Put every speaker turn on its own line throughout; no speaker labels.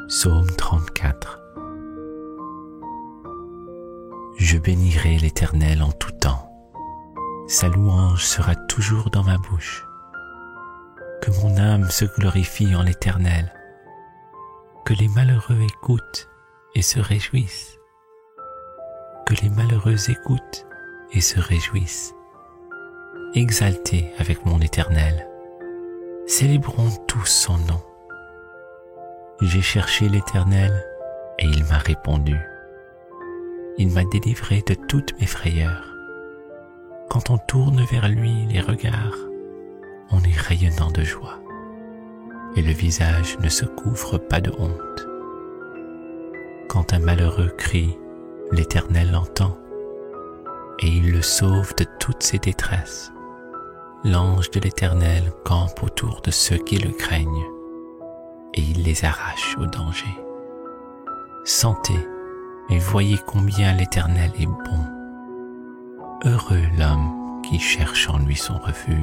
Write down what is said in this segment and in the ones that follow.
Psaume 34. Je bénirai l'Éternel en tout temps. Sa louange sera toujours dans ma bouche. Que mon âme se glorifie en l'Éternel. Que les malheureux écoutent et se réjouissent. Que les malheureux écoutent et se réjouissent. Exaltez avec mon Éternel. Célébrons tous son nom. J'ai cherché l'Éternel et il m'a répondu. Il m'a délivré de toutes mes frayeurs. Quand on tourne vers lui les regards, on est rayonnant de joie et le visage ne se couvre pas de honte. Quand un malheureux crie, l'Éternel l'entend et il le sauve de toutes ses détresses. L'ange de l'Éternel campe autour de ceux qui le craignent et il les arrache au danger. Sentez et voyez combien l'Éternel est bon. Heureux l'homme qui cherche en lui son refuge.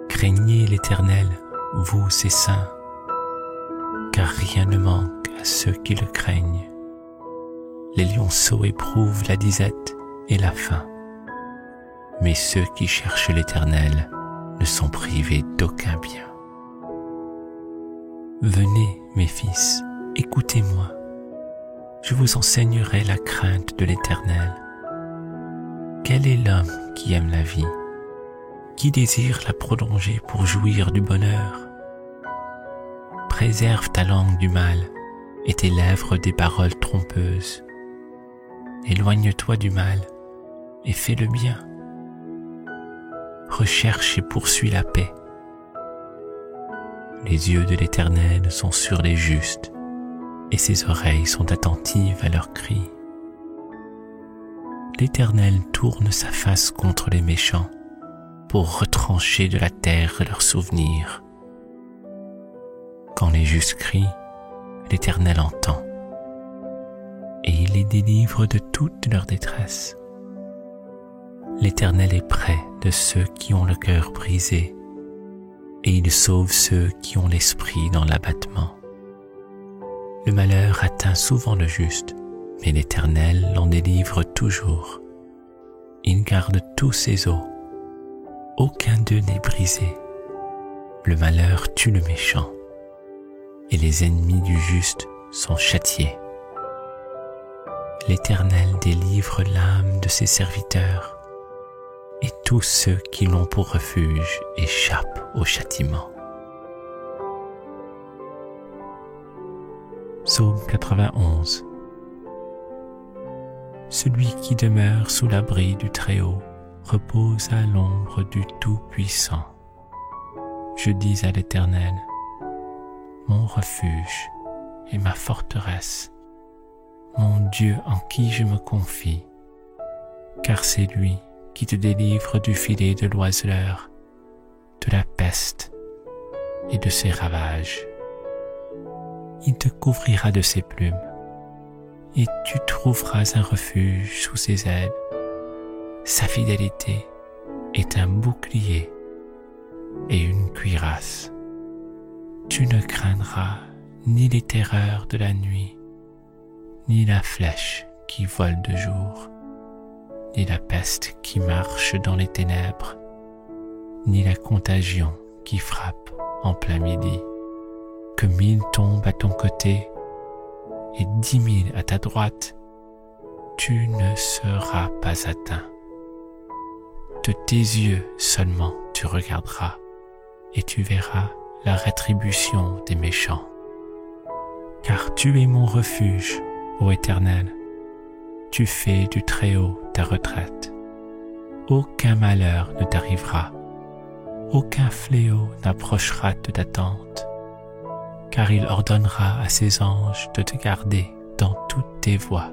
Craignez l'Éternel, vous ses saints, car rien ne manque à ceux qui le craignent. Les lionceaux éprouvent la disette et la faim, mais ceux qui cherchent l'Éternel ne sont privés d'aucun bien. Venez, mes fils, écoutez-moi. Je vous enseignerai la crainte de l'Éternel. Quel est l'homme qui aime la vie, qui désire la prolonger pour jouir du bonheur? Préserve ta langue du mal et tes lèvres des paroles trompeuses. Éloigne-toi du mal et fais le bien. Recherche et poursuis la paix. Les yeux de l'Éternel sont sur les justes et ses oreilles sont attentives à leurs cris. L'Éternel tourne sa face contre les méchants pour retrancher de la terre leurs souvenirs. Quand les justes crient, l'Éternel entend et il les délivre de toute leur détresse. L'Éternel est près de ceux qui ont le cœur brisé et il sauve ceux qui ont l'esprit dans l'abattement. Le malheur atteint souvent le juste, mais l'Éternel l'en délivre toujours. Il garde tous ses os. Aucun d'eux n'est brisé. Le malheur tue le méchant, et les ennemis du juste sont châtiés. L'Éternel délivre l'âme de ses serviteurs, et tous ceux qui l'ont pour refuge échappent au châtiment. Psaume 91. Celui qui demeure sous l'abri du Très-Haut repose à l'ombre du Tout-Puissant. Je dis à l'Éternel, mon refuge et ma forteresse, mon Dieu en qui je me confie, car c'est lui qui te délivre du filet de l'oiseleur, de la peste et de ses ravages. Il te couvrira de ses plumes, et tu trouveras un refuge sous ses ailes. Sa fidélité est un bouclier et une cuirasse. Tu ne craindras ni les terreurs de la nuit, ni la flèche qui vole de jour, ni la peste qui marche dans les ténèbres, ni la contagion qui frappe en plein midi. Que 1000 tombent à ton côté et 10 000 à ta droite, tu ne seras pas atteint. De tes yeux seulement tu regarderas et tu verras la rétribution des méchants. Car tu es mon refuge, ô Éternel, tu fais du Très-Haut ta retraite. Aucun malheur ne t'arrivera, aucun fléau n'approchera de ta tente, car il ordonnera à ses anges de te garder dans toutes tes voies.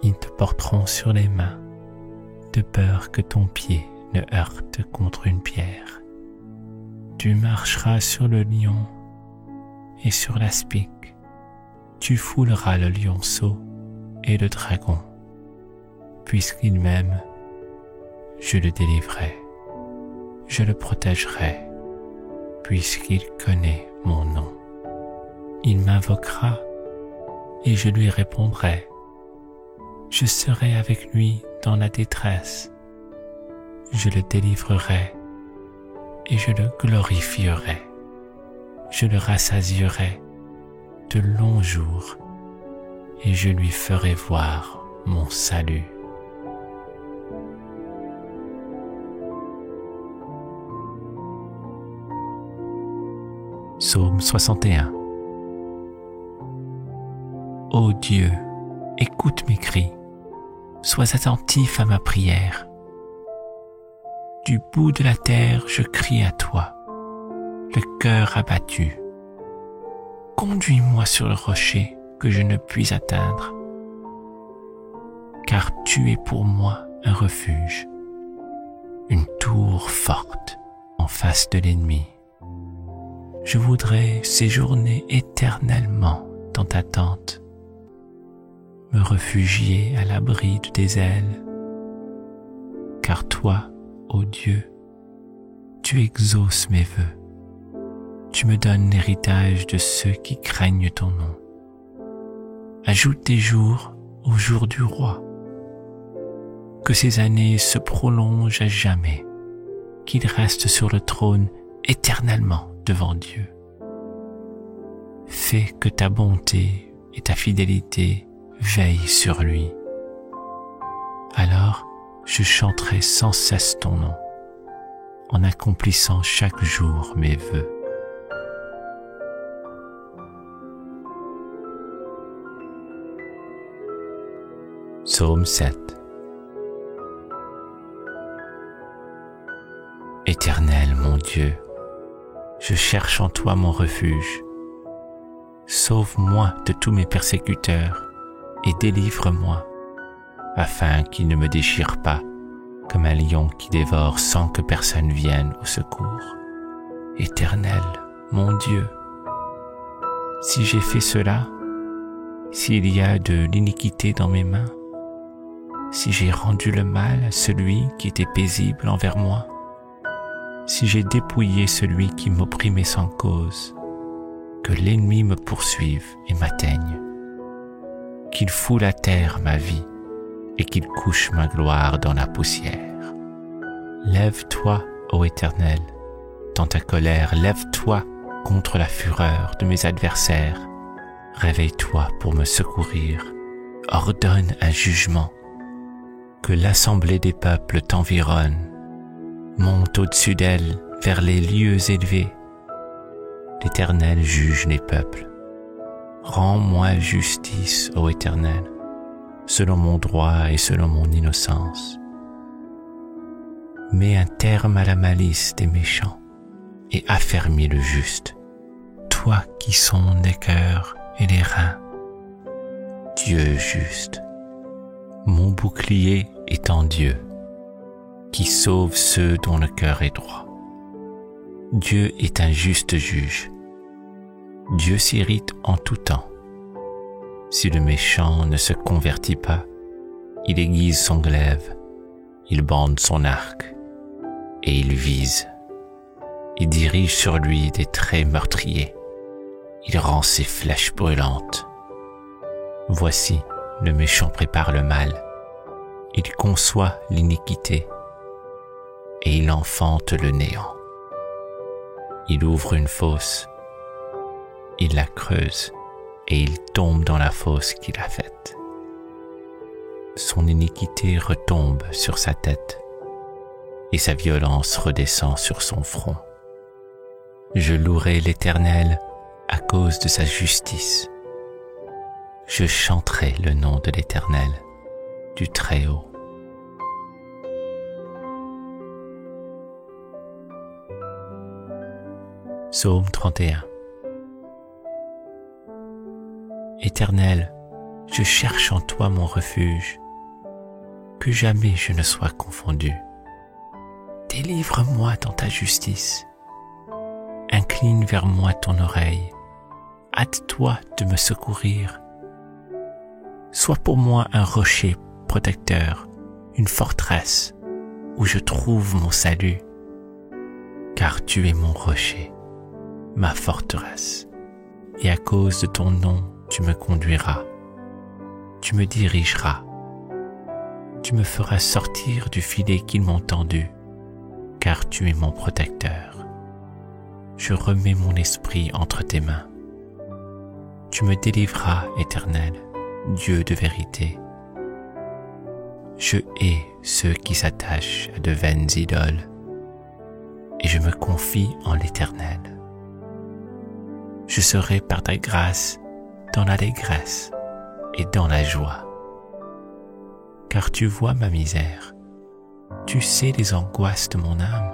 Ils te porteront sur les mains, de peur que ton pied ne heurte contre une pierre. Tu marcheras sur le lion et sur l'aspic. Tu fouleras le lionceau et le dragon. Puisqu'il m'aime, je le délivrerai. Je le protégerai, puisqu'il connaît mon nom. Il m'invoquera et je lui répondrai. Je serai avec lui dans la détresse. Je le délivrerai et je le glorifierai. Je le rassasierai de longs jours et je lui ferai voir mon salut. Psaume 61. Ô Dieu, écoute mes cris, sois attentif à ma prière. Du bout de la terre, je crie à toi, le cœur abattu. Conduis-moi sur le rocher que je ne puis atteindre, car tu es pour moi un refuge, une tour forte en face de l'ennemi. Je voudrais séjourner éternellement dans ta tente, me réfugier à l'abri de tes ailes, car toi, ô Dieu, tu exauces mes vœux. Tu me donnes l'héritage de ceux qui craignent ton nom. Ajoute tes jours aux jours du roi. Que ces années se prolongent à jamais, qu'il reste sur le trône éternellement devant Dieu. Fais que ta bonté et ta fidélité veillent sur lui. Alors je chanterai sans cesse ton nom, en accomplissant chaque jour mes vœux. Psaume 7. Éternel mon Dieu, je cherche en toi mon refuge. Sauve-moi de tous mes persécuteurs et délivre-moi, afin qu'ils ne me déchirent pas comme un lion qui dévore sans que personne vienne au secours. Éternel, mon Dieu, si j'ai fait cela, s'il y a de l'iniquité dans mes mains, si j'ai rendu le mal à celui qui était paisible envers moi, si j'ai dépouillé celui qui m'opprimait sans cause, que l'ennemi me poursuive et m'atteigne, qu'il foule à terre ma vie et qu'il couche ma gloire dans la poussière. Lève-toi, ô Éternel, dans ta colère, lève-toi contre la fureur de mes adversaires. Réveille-toi pour me secourir, ordonne un jugement. Que l'assemblée des peuples t'environne, monte au-dessus d'elle vers les lieux élevés. L'Éternel juge les peuples. Rends-moi justice, ô Éternel, selon mon droit et selon mon innocence. Mets un terme à la malice des méchants et affermis le juste, toi qui sondes les cœurs et les reins. Dieu juste, mon bouclier est en Dieu, qui sauve ceux dont le cœur est droit. Dieu est un juste juge. Dieu s'irrite en tout temps. Si le méchant ne se convertit pas, il aiguise son glaive, il bande son arc, et il vise. Il dirige sur lui des traits meurtriers. Il rend ses flèches brûlantes. Voici, le méchant prépare le mal. Il conçoit l'iniquité, et il enfante le néant. Il ouvre une fosse, il la creuse, et il tombe dans la fosse qu'il a faite. Son iniquité retombe sur sa tête, et sa violence redescend sur son front. Je louerai l'Éternel à cause de sa justice. Je chanterai le nom de l'Éternel, du Très-Haut. Psaume 31. Éternel, je cherche en toi mon refuge, que jamais je ne sois confondu. Délivre-moi dans ta justice. Incline vers moi ton oreille. Hâte-toi de me secourir. Sois pour moi un rocher protecteur, une forteresse où je trouve mon salut, car tu es mon rocher, ma forteresse. et à cause de ton nom, tu me conduiras, tu me dirigeras, tu me feras sortir du filet qu'ils m'ont tendu, car tu es mon protecteur. Je remets mon esprit entre tes mains. Tu me délivreras, Éternel, Dieu de vérité. Je hais ceux qui s'attachent à de vaines idoles, et je me confie en l'Éternel. Je serai par ta grâce dans l'allégresse et dans la joie. Car tu vois ma misère, tu sais les angoisses de mon âme,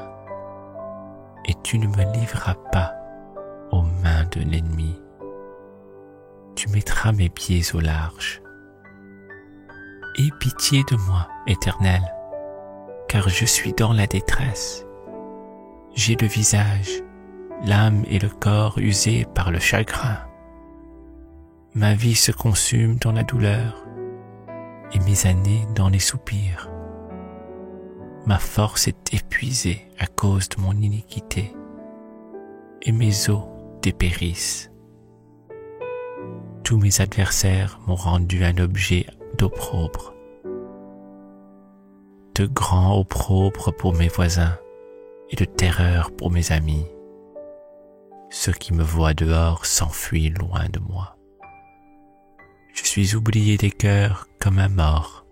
et tu ne me livreras pas aux mains de l'ennemi. Tu mettras mes pieds au large. Aie pitié de moi, Éternel, car je suis dans la détresse. J'ai le visage, l'âme et le corps usés par le chagrin. Ma vie se consume dans la douleur et mes années dans les soupirs. Ma force est épuisée à cause de mon iniquité et mes os dépérissent. Tous mes adversaires m'ont rendu un objet d'opprobre, de grand opprobre pour mes voisins et de terreur pour mes amis. Ceux qui me voient dehors s'enfuient loin de moi. Je suis oublié des cœurs comme un mort.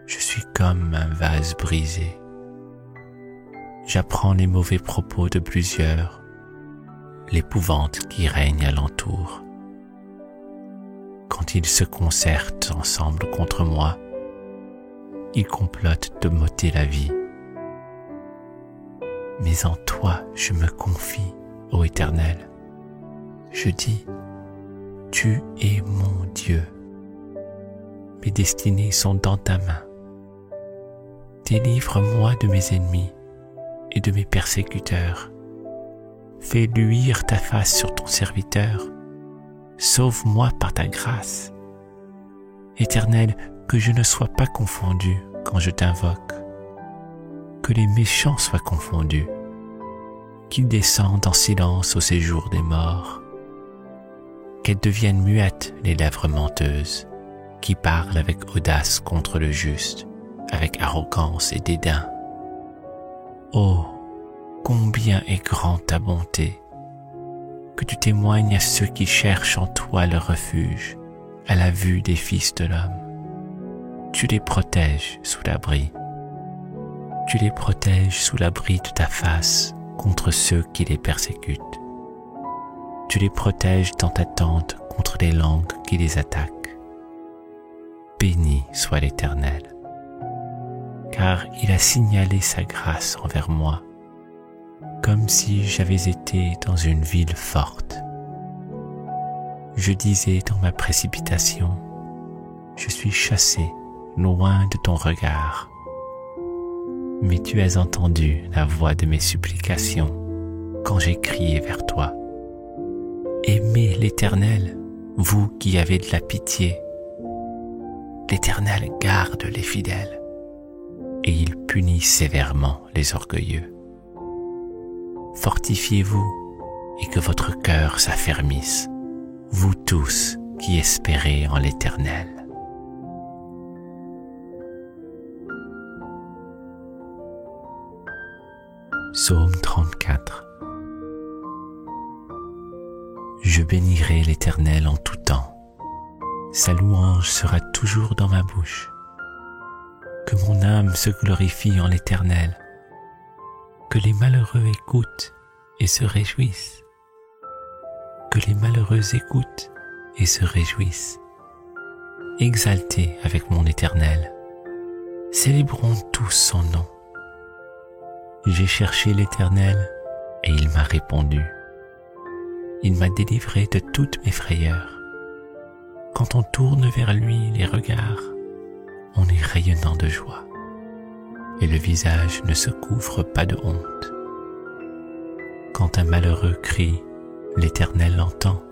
Je suis comme un vase brisé. J'apprends les mauvais propos de plusieurs, l'épouvante qui règne alentour. Quand ils se concertent ensemble contre moi, ils complotent de m'ôter la vie. Mais en toi je me confie, ô Éternel. Je dis, tu es mon Dieu. Mes destinées sont dans ta main. Délivre-moi de mes ennemis et de mes persécuteurs. Fais luire ta face sur ton serviteur. Sauve-moi par ta grâce. Éternel, que je ne sois pas confondu quand je t'invoque. Que les méchants soient confondus. Qu'ils descendent en silence au séjour des morts. Qu'elles deviennent muettes les lèvres menteuses, qui parlent avec audace contre le juste, avec arrogance et dédain. Oh, combien est grande ta bonté, que tu témoignes à ceux qui cherchent en toi le refuge, à la vue des fils de l'homme. Tu les protèges sous l'abri. Tu les protèges sous l'abri de ta face contre ceux qui les persécutent. Tu les protèges dans ta tente contre les langues qui les attaquent. Béni soit l'Éternel, car il a signalé sa grâce envers moi, comme si j'avais été dans une ville forte. Je disais dans ma précipitation, je suis chassé loin de ton regard. Mais tu as entendu la voix de mes supplications quand j'ai crié vers toi. Aimez l'Éternel, vous qui avez de la pitié. L'Éternel garde les fidèles, et il punit sévèrement les orgueilleux. Fortifiez-vous et que votre cœur s'affermisse, vous tous qui espérez en l'Éternel. Psaume 34. Je bénirai l'Éternel en tout temps. Sa louange sera toujours dans ma bouche. Que mon âme se glorifie en l'Éternel. Que les malheureux écoutent et se réjouissent. Que les malheureux écoutent et se réjouissent. Exaltez avec mon Éternel. Célébrons tous son nom. J'ai cherché l'Éternel et il m'a répondu. Il m'a délivré de toutes mes frayeurs. Quand on tourne vers lui les regards, on est rayonnant de joie, et le visage ne se couvre pas de honte. Quand un malheureux crie, l'Éternel l'entend,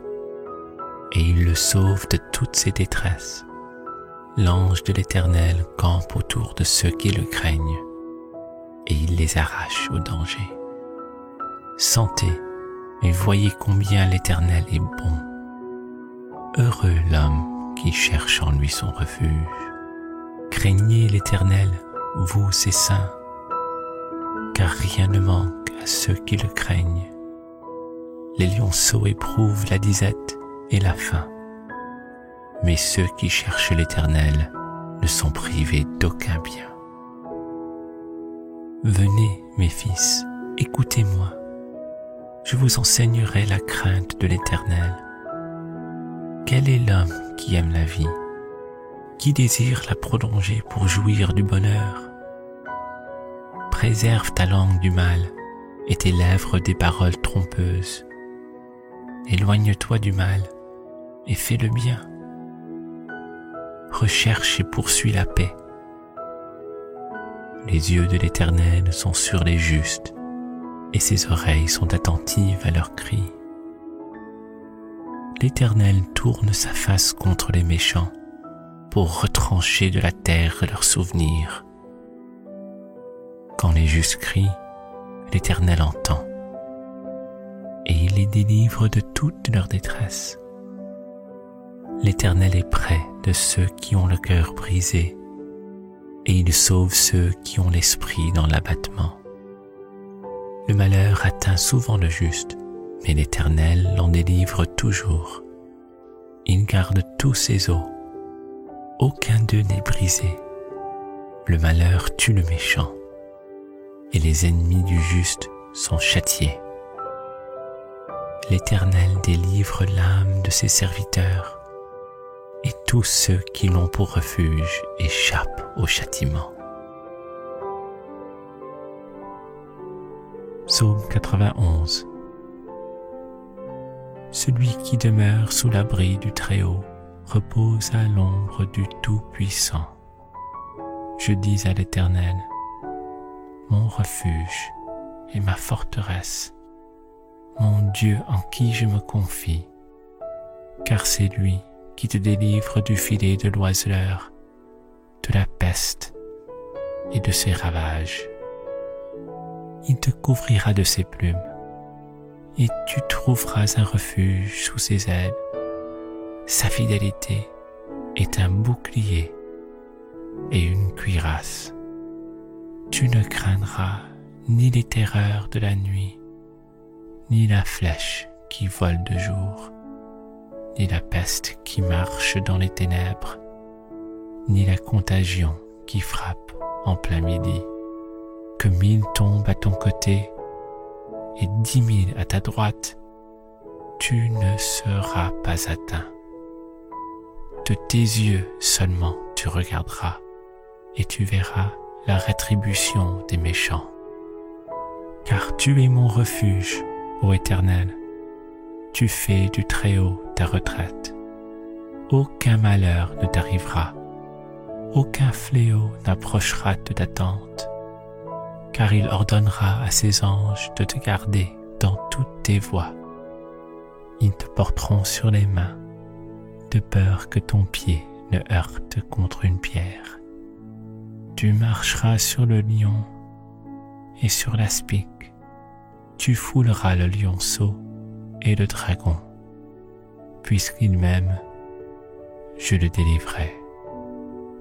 et il le sauve de toutes ses détresses. L'ange de l'Éternel campe autour de ceux qui le craignent, et il les arrache au danger. Sentez mais voyez combien l'Éternel est bon. Heureux l'homme qui cherche en lui son refuge. Craignez l'Éternel, vous ses saints, car rien ne manque à ceux qui le craignent. Les lionceaux éprouvent la disette et la faim, mais ceux qui cherchent l'Éternel ne sont privés d'aucun bien. Venez, mes fils, écoutez-moi, je vous enseignerai la crainte de l'Éternel. Quel est l'homme qui aime la vie, qui désire la prolonger pour jouir du bonheur? Préserve ta langue du mal et tes lèvres des paroles trompeuses. Éloigne-toi du mal et fais le bien. Recherche et poursuis la paix. Les yeux de l'Éternel sont sur les justes et ses oreilles sont attentives à leurs cris. L'Éternel tourne sa face contre les méchants pour retrancher de la terre leurs souvenirs. Quand les justes crient, l'Éternel entend et il les délivre de toute leur détresse. L'Éternel est près de ceux qui ont le cœur brisé et il sauve ceux qui ont l'esprit dans l'abattement. Le malheur atteint souvent le juste, mais l'Éternel l'en délivre toujours. Il garde tous ses os, aucun d'eux n'est brisé. Le malheur tue le méchant, et les ennemis du juste sont châtiés. L'Éternel délivre l'âme de ses serviteurs, et tous ceux qui l'ont pour refuge échappent au châtiment. Psaume 91. Celui qui demeure sous l'abri du Très-Haut repose à l'ombre du Tout-Puissant. Je dis à l'Éternel, mon refuge et ma forteresse, mon Dieu en qui je me confie, car c'est lui qui te délivre du filet de l'oiseleur, de la peste et de ses ravages. Il te couvrira de ses plumes, et tu trouveras un refuge sous ses ailes. Sa fidélité est un bouclier et une cuirasse. Tu ne craindras ni les terreurs de la nuit, ni la flèche qui vole de jour, ni la peste qui marche dans les ténèbres, ni la contagion qui frappe en plein midi. Que 1000 tombent à ton côté et 10 000 à ta droite, tu ne seras pas atteint. De tes yeux seulement tu regarderas et tu verras la rétribution des méchants. Car tu es mon refuge, ô Éternel, tu fais du Très-Haut ta retraite. Aucun malheur ne t'arrivera, aucun fléau n'approchera de ta tente, car il ordonnera à ses anges de te garder dans toutes tes voies. Ils te porteront sur les mains, de peur que ton pied ne heurte contre une pierre. Tu marcheras sur le lion et sur l'aspic, tu fouleras le lionceau et le dragon. Puisqu'il m'aime, je le délivrerai,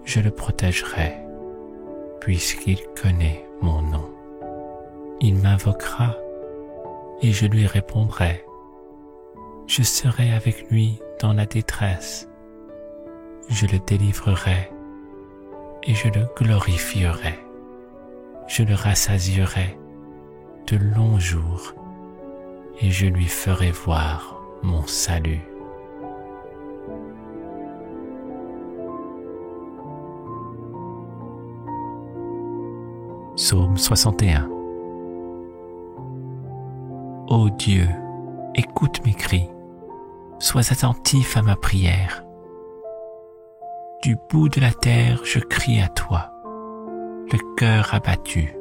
je le protégerai, puisqu'il connaît mon nom. Il m'invoquera et je lui répondrai. Je serai avec lui dans la détresse. Je le délivrerai et je le glorifierai. Je le rassasierai de longs jours et je lui ferai voir mon salut. Psaume 61. Ô Dieu, écoute mes cris, sois attentif à ma prière. Du bout de la terre, je crie à toi, le cœur abattu.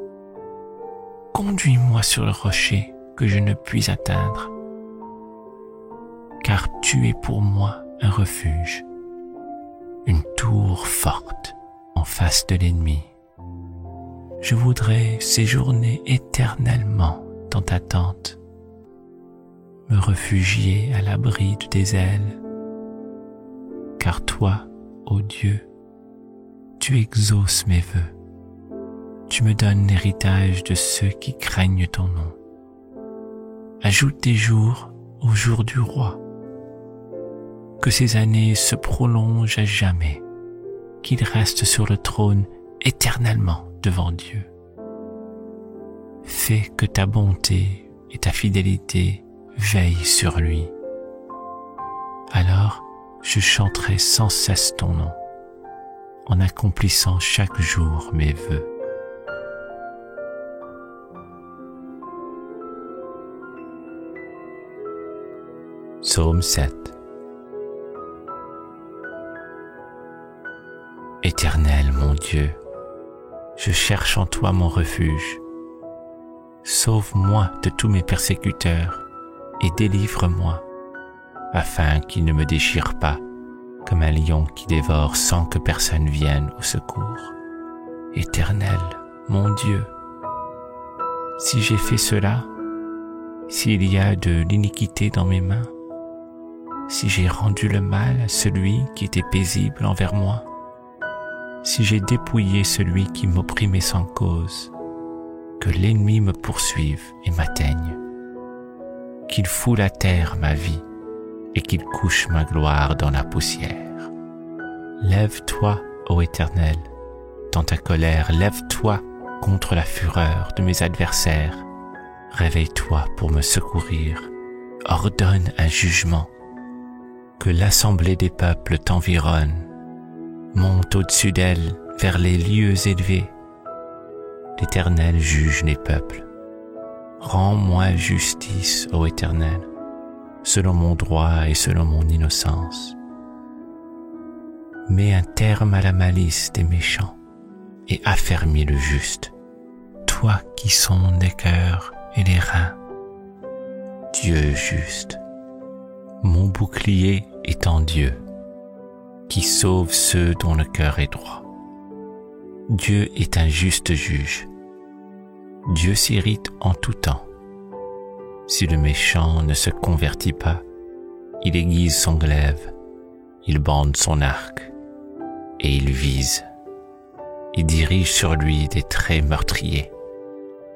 Conduis-moi sur le rocher que je ne puis atteindre, car tu es pour moi un refuge, une tour forte en face de l'ennemi. Je voudrais séjourner éternellement dans ta tente. me réfugier à l'abri de tes ailes. Car toi, ô Dieu, tu exauces mes vœux. Tu me donnes l'héritage de ceux qui craignent ton nom. Ajoute des jours aux jours du roi. Que ces années se prolongent à jamais, qu'il reste sur le trône éternellement devant Dieu. Fais que ta bonté et ta fidélité veillent sur lui. Alors je chanterai sans cesse ton nom, en accomplissant chaque jour mes vœux. Psaume 7. Éternel mon Dieu, je cherche en toi mon refuge. Sauve-moi de tous mes persécuteurs et délivre-moi, afin qu'ils ne me déchirent pas comme un lion qui dévore sans que personne vienne au secours. Éternel mon Dieu, si j'ai fait cela, s'il y a de l'iniquité dans mes mains, si j'ai rendu le mal à celui qui était paisible envers moi, si j'ai dépouillé celui qui m'opprimait sans cause, que l'ennemi me poursuive et m'atteigne, qu'il foule à terre ma vie et qu'il couche ma gloire dans la poussière. Lève-toi, ô Éternel, dans ta colère, lève-toi contre la fureur de mes adversaires. Réveille-toi pour me secourir, ordonne un jugement. Que l'assemblée des peuples t'environne, monte au-dessus d'elle vers les lieux élevés. L'Éternel juge les peuples. Rends-moi justice, ô Éternel, selon mon droit et selon mon innocence. Mets un terme à la malice des méchants et affermis le juste, toi qui sondes les cœurs et les reins. Dieu juste, mon bouclier est en Dieu, qui sauve ceux dont le cœur est droit. Dieu est un juste juge. Dieu s'irrite en tout temps. Si le méchant ne se convertit pas, il aiguise son glaive, il bande son arc, et il vise. Il dirige sur lui des traits meurtriers.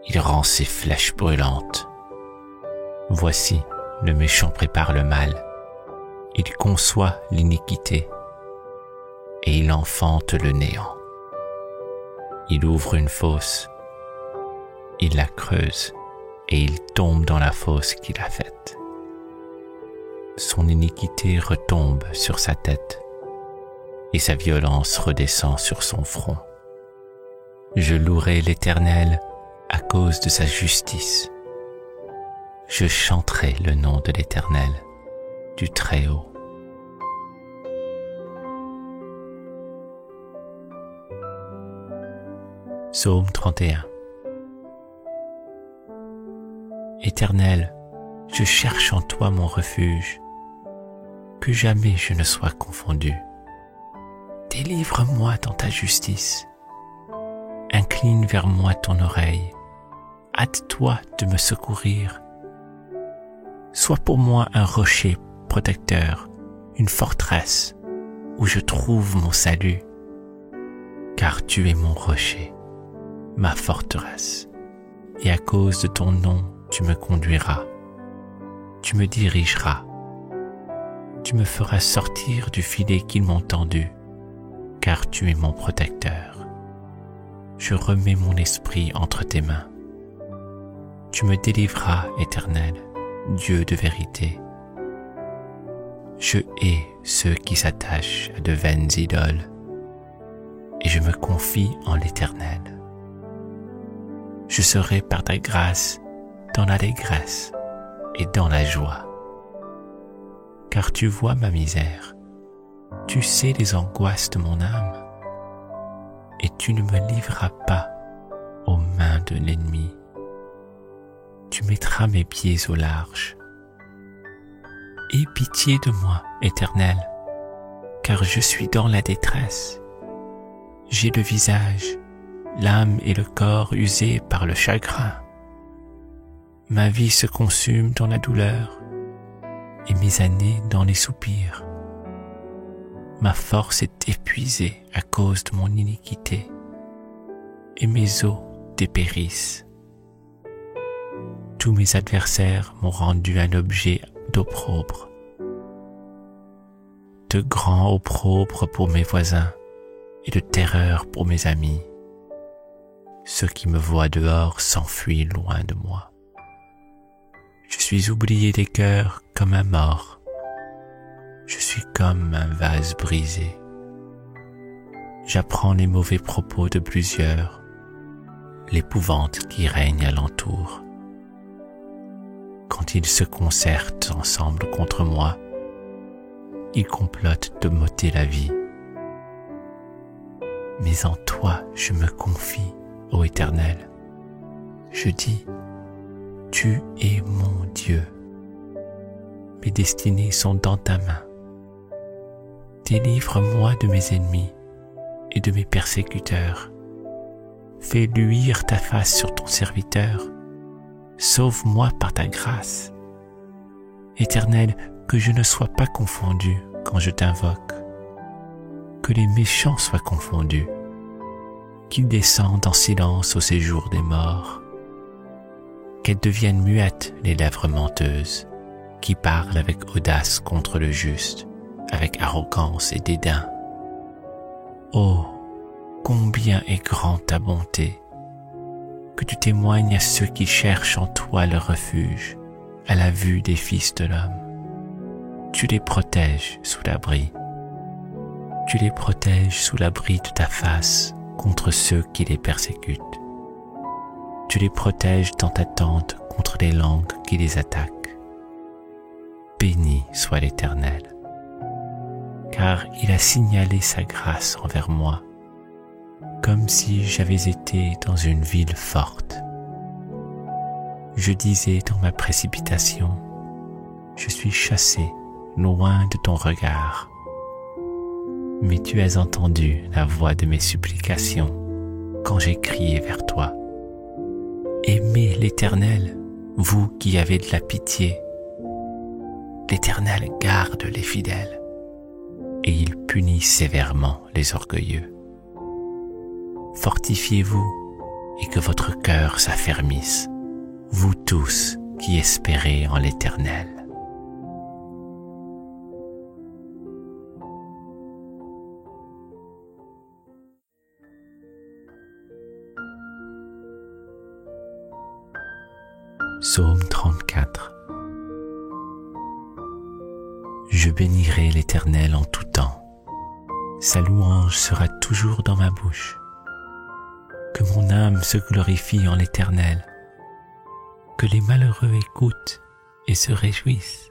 Il rend ses flèches brûlantes. Voici, le méchant prépare le mal. Il conçoit l'iniquité, et il enfante le néant. Il ouvre une fosse, il la creuse, et il tombe dans la fosse qu'il a faite. Son iniquité retombe sur sa tête, et sa violence redescend sur son front. Je louerai l'Éternel à cause de sa justice. Je chanterai le nom de l'Éternel, du Très-Haut. Psaume 31. Éternel, je cherche en toi mon refuge, que jamais je ne sois confondu. Délivre-moi dans ta justice. Incline vers moi ton oreille. Hâte-toi de me secourir. Sois pour moi un rocher protecteur, une forteresse où je trouve mon salut. Car tu es mon rocher, ma forteresse, et à cause de ton nom, tu me conduiras. Tu me dirigeras. Tu me feras sortir du filet qu'ils m'ont tendu, car tu es mon protecteur. Je remets mon esprit entre tes mains. Tu me délivreras, Éternel, Dieu de vérité. Je hais ceux qui s'attachent à de vaines idoles, et je me confie en l'Éternel. Je serai par ta grâce dans l'allégresse et dans la joie. Car tu vois ma misère, tu sais les angoisses de mon âme, et tu ne me livreras pas aux mains de l'ennemi. Tu mettras mes pieds au large. Aie pitié de moi, Éternel, car je suis dans la détresse. J'ai le visage, l'âme et le corps usés par le chagrin. Ma vie se consume dans la douleur, et mes années dans les soupirs. Ma force est épuisée à cause de mon iniquité, et mes os dépérissent. Tous mes adversaires m'ont rendu un objet d'opprobre, de grand opprobre pour mes voisins et de terreur pour mes amis. Ceux qui me voient dehors s'enfuient loin de moi. Je suis oublié des cœurs comme un mort. Je suis comme un vase brisé. J'apprends les mauvais propos de plusieurs, l'épouvante qui règne alentour. Quand ils se concertent ensemble contre moi, ils complotent de m'ôter la vie. Mais en toi je me confie, ô Éternel. Je dis, tu es mon Dieu. Mes destinées sont dans ta main. Délivre-moi de mes ennemis et de mes persécuteurs. Fais luire ta face sur ton serviteur. Sauve-moi par ta grâce. Éternel, que je ne sois pas confondu quand je t'invoque. Que les méchants soient confondus. Qu'ils descendent en silence au séjour des morts. Qu'elles deviennent muettes les lèvres menteuses, qui parlent avec audace contre le juste, avec arrogance et dédain. Oh, combien est grande ta bonté, que tu témoignes à ceux qui cherchent en toi le refuge, à la vue des fils de l'homme. Tu les protèges sous l'abri. Tu les protèges sous l'abri de ta face contre ceux qui les persécutent. Tu les protèges dans ta tente contre les langues qui les attaquent. Béni soit l'Éternel, car il a signalé sa grâce envers moi, comme si j'avais été dans une ville forte. Je disais dans ma précipitation, je suis chassé loin de ton regard. Mais tu as entendu la voix de mes supplications quand j'ai crié vers toi. Aimez l'Éternel, vous qui avez de la pitié. L'Éternel garde les fidèles, et il punit sévèrement les orgueilleux. Fortifiez-vous, et que votre cœur s'affermisse, vous tous qui espérez en l'Éternel. Psaume 34. Je bénirai l'Éternel en tout temps. Sa louange sera toujours dans ma bouche. Que mon âme se glorifie en l'Éternel. Que les malheureux écoutent et se réjouissent.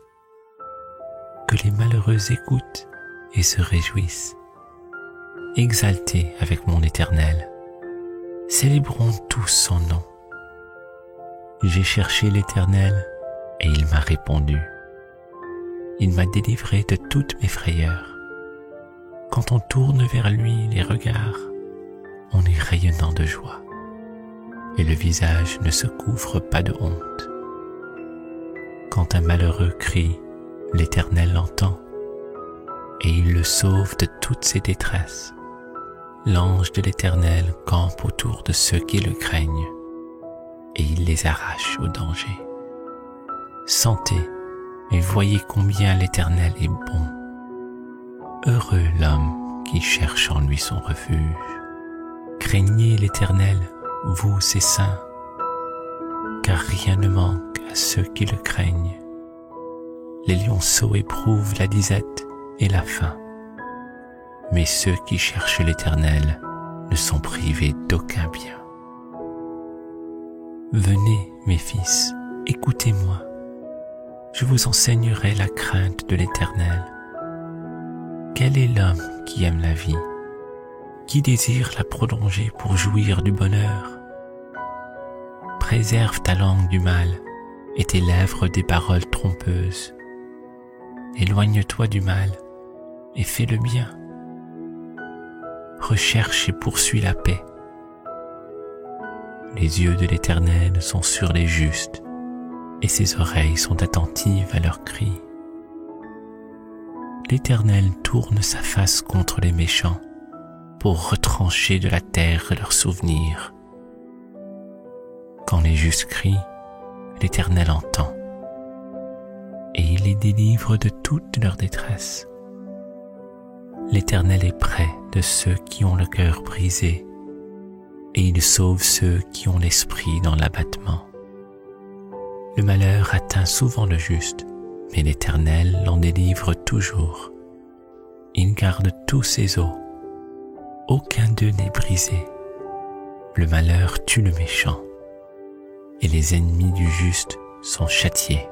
Que les malheureux écoutent et se réjouissent. Exaltez avec mon Éternel. Célébrons tous son nom. J'ai cherché l'Éternel et il m'a répondu. Il m'a délivré de toutes mes frayeurs. Quand on tourne vers lui les regards, on est rayonnant de joie et le visage ne se couvre pas de honte. Quand un malheureux crie, l'Éternel l'entend et il le sauve de toutes ses détresses. L'ange de l'Éternel campe autour de ceux qui le craignent et il les arrache au danger. Sentez et voyez combien l'Éternel est bon. Heureux l'homme qui cherche en lui son refuge. Craignez l'Éternel, vous ses saints, car rien ne manque à ceux qui le craignent. Les lionceaux éprouvent la disette et la faim, mais ceux qui cherchent l'Éternel ne sont privés d'aucun bien. Venez, mes fils, écoutez-moi. Je vous enseignerai la crainte de l'Éternel. Quel est l'homme qui aime la vie, qui désire la prolonger pour jouir du bonheur? Préserve ta langue du mal et tes lèvres des paroles trompeuses. Éloigne-toi du mal et fais le bien. Recherche et poursuis la paix. Les yeux de l'Éternel sont sur les justes, et ses oreilles sont attentives à leurs cris. l'Éternel tourne sa face contre les méchants pour retrancher de la terre leurs souvenirs. Quand les justes crient, l'Éternel entend, et il les délivre de toute leur détresse. L'Éternel est près de ceux qui ont le cœur brisé, et il sauve ceux qui ont l'esprit dans l'abattement. Le malheur atteint souvent le juste, mais l'Éternel l'en délivre toujours. Il garde tous ses os, aucun d'eux n'est brisé. Le malheur tue le méchant, et les ennemis du juste sont châtiés.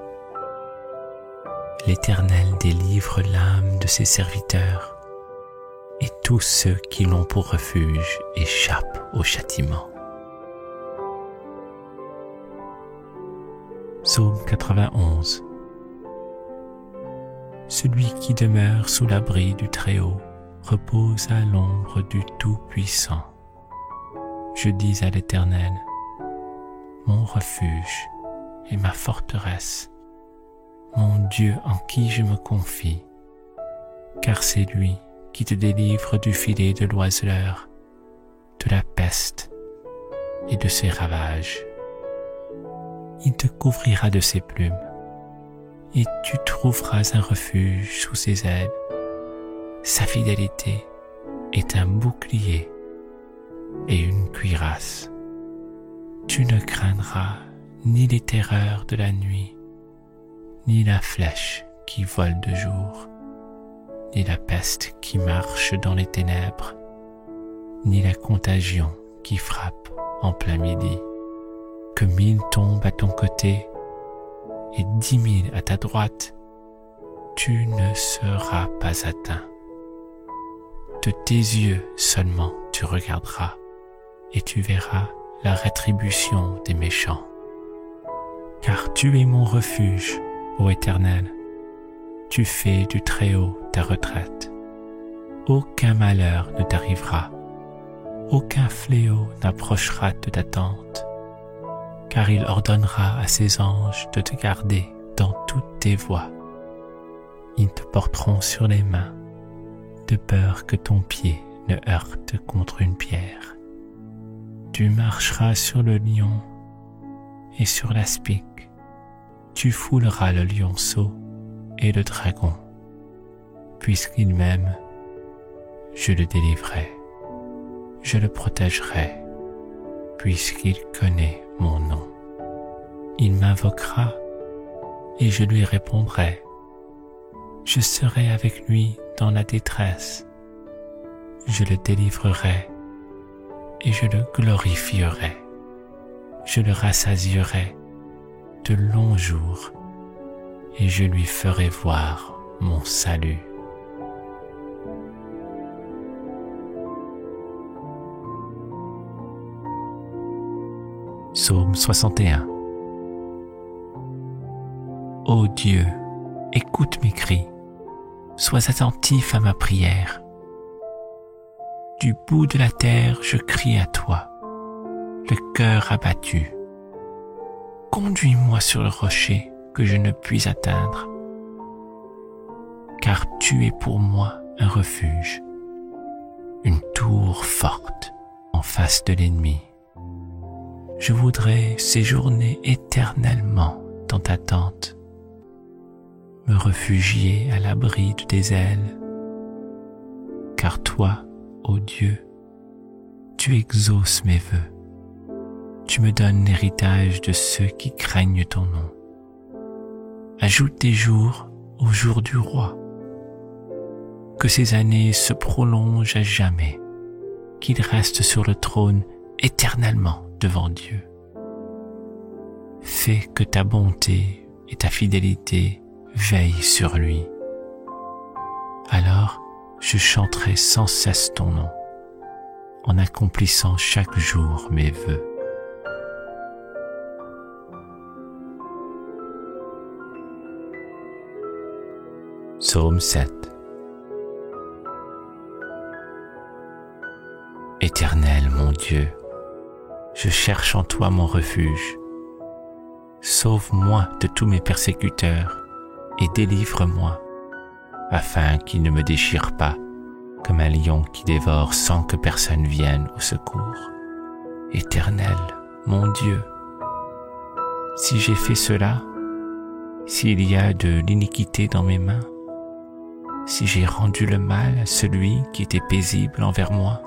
L'Éternel délivre l'âme de ses serviteurs, et tous ceux qui l'ont pour refuge échappent au châtiment. Psaume 91. Celui qui demeure sous l'abri du Très-Haut repose à l'ombre du Tout-Puissant. Je dis à l'Éternel, mon refuge et ma forteresse, mon Dieu en qui je me confie, car c'est lui qui te délivre du filet de l'oiseleur, de la peste et de ses ravages. Il te couvrira de ses plumes, et tu trouveras un refuge sous ses ailes. Sa fidélité est un bouclier et une cuirasse. Tu ne craindras ni les terreurs de la nuit, ni la flèche qui vole de jour, ni la peste qui marche dans les ténèbres, ni la contagion qui frappe en plein midi. Que 1000 tombent à ton côté et 10 000 à ta droite, tu ne seras pas atteint. De tes yeux seulement tu regarderas et tu verras la rétribution des méchants. Car tu es mon refuge, ô Éternel, tu fais du Très-Haut ta retraite. Aucun malheur ne t'arrivera, aucun fléau n'approchera de ta tente, car il ordonnera à ses anges de te garder dans toutes tes voies. Ils te porteront sur les mains, de peur que ton pied ne heurte contre une pierre. Tu marcheras sur le lion et sur l'aspic. Tu fouleras le lionceau et le dragon. Puisqu'il m'aime, je le délivrerai. Je le protégerai, puisqu'il connaît mon nom. Il m'invoquera et je lui répondrai. Je serai avec lui dans la détresse. Je le délivrerai et je le glorifierai. Je le rassasierai de longs jours et je lui ferai voir mon salut. Psaume 61. Ô Dieu, écoute mes cris, sois attentif à ma prière. Du bout de la terre, je crie à toi, le cœur abattu. Conduis-moi sur le rocher que je ne puis atteindre, car tu es pour moi un refuge, une tour forte en face de l'ennemi. Je voudrais séjourner éternellement dans ta tente, me réfugier à l'abri de tes ailes, car toi, ô Dieu, tu exauces mes vœux. Tu me donnes l'héritage de ceux qui craignent ton nom. Ajoute tes jours aux jours du roi. Que ces années se prolongent à jamais, qu'il reste sur le trône éternellement devant Dieu. Fais que ta bonté et ta fidélité veillent sur lui. Alors je chanterai sans cesse ton nom, en accomplissant chaque jour mes vœux. Psaume 7. Éternel mon Dieu, je cherche en toi mon refuge. Sauve-moi de tous mes persécuteurs et délivre-moi, afin qu'il ne me déchire pas comme un lion qui dévore sans que personne vienne au secours. Éternel, mon Dieu, si j'ai fait cela, s'il y a de l'iniquité dans mes mains, si j'ai rendu le mal à celui qui était paisible envers moi,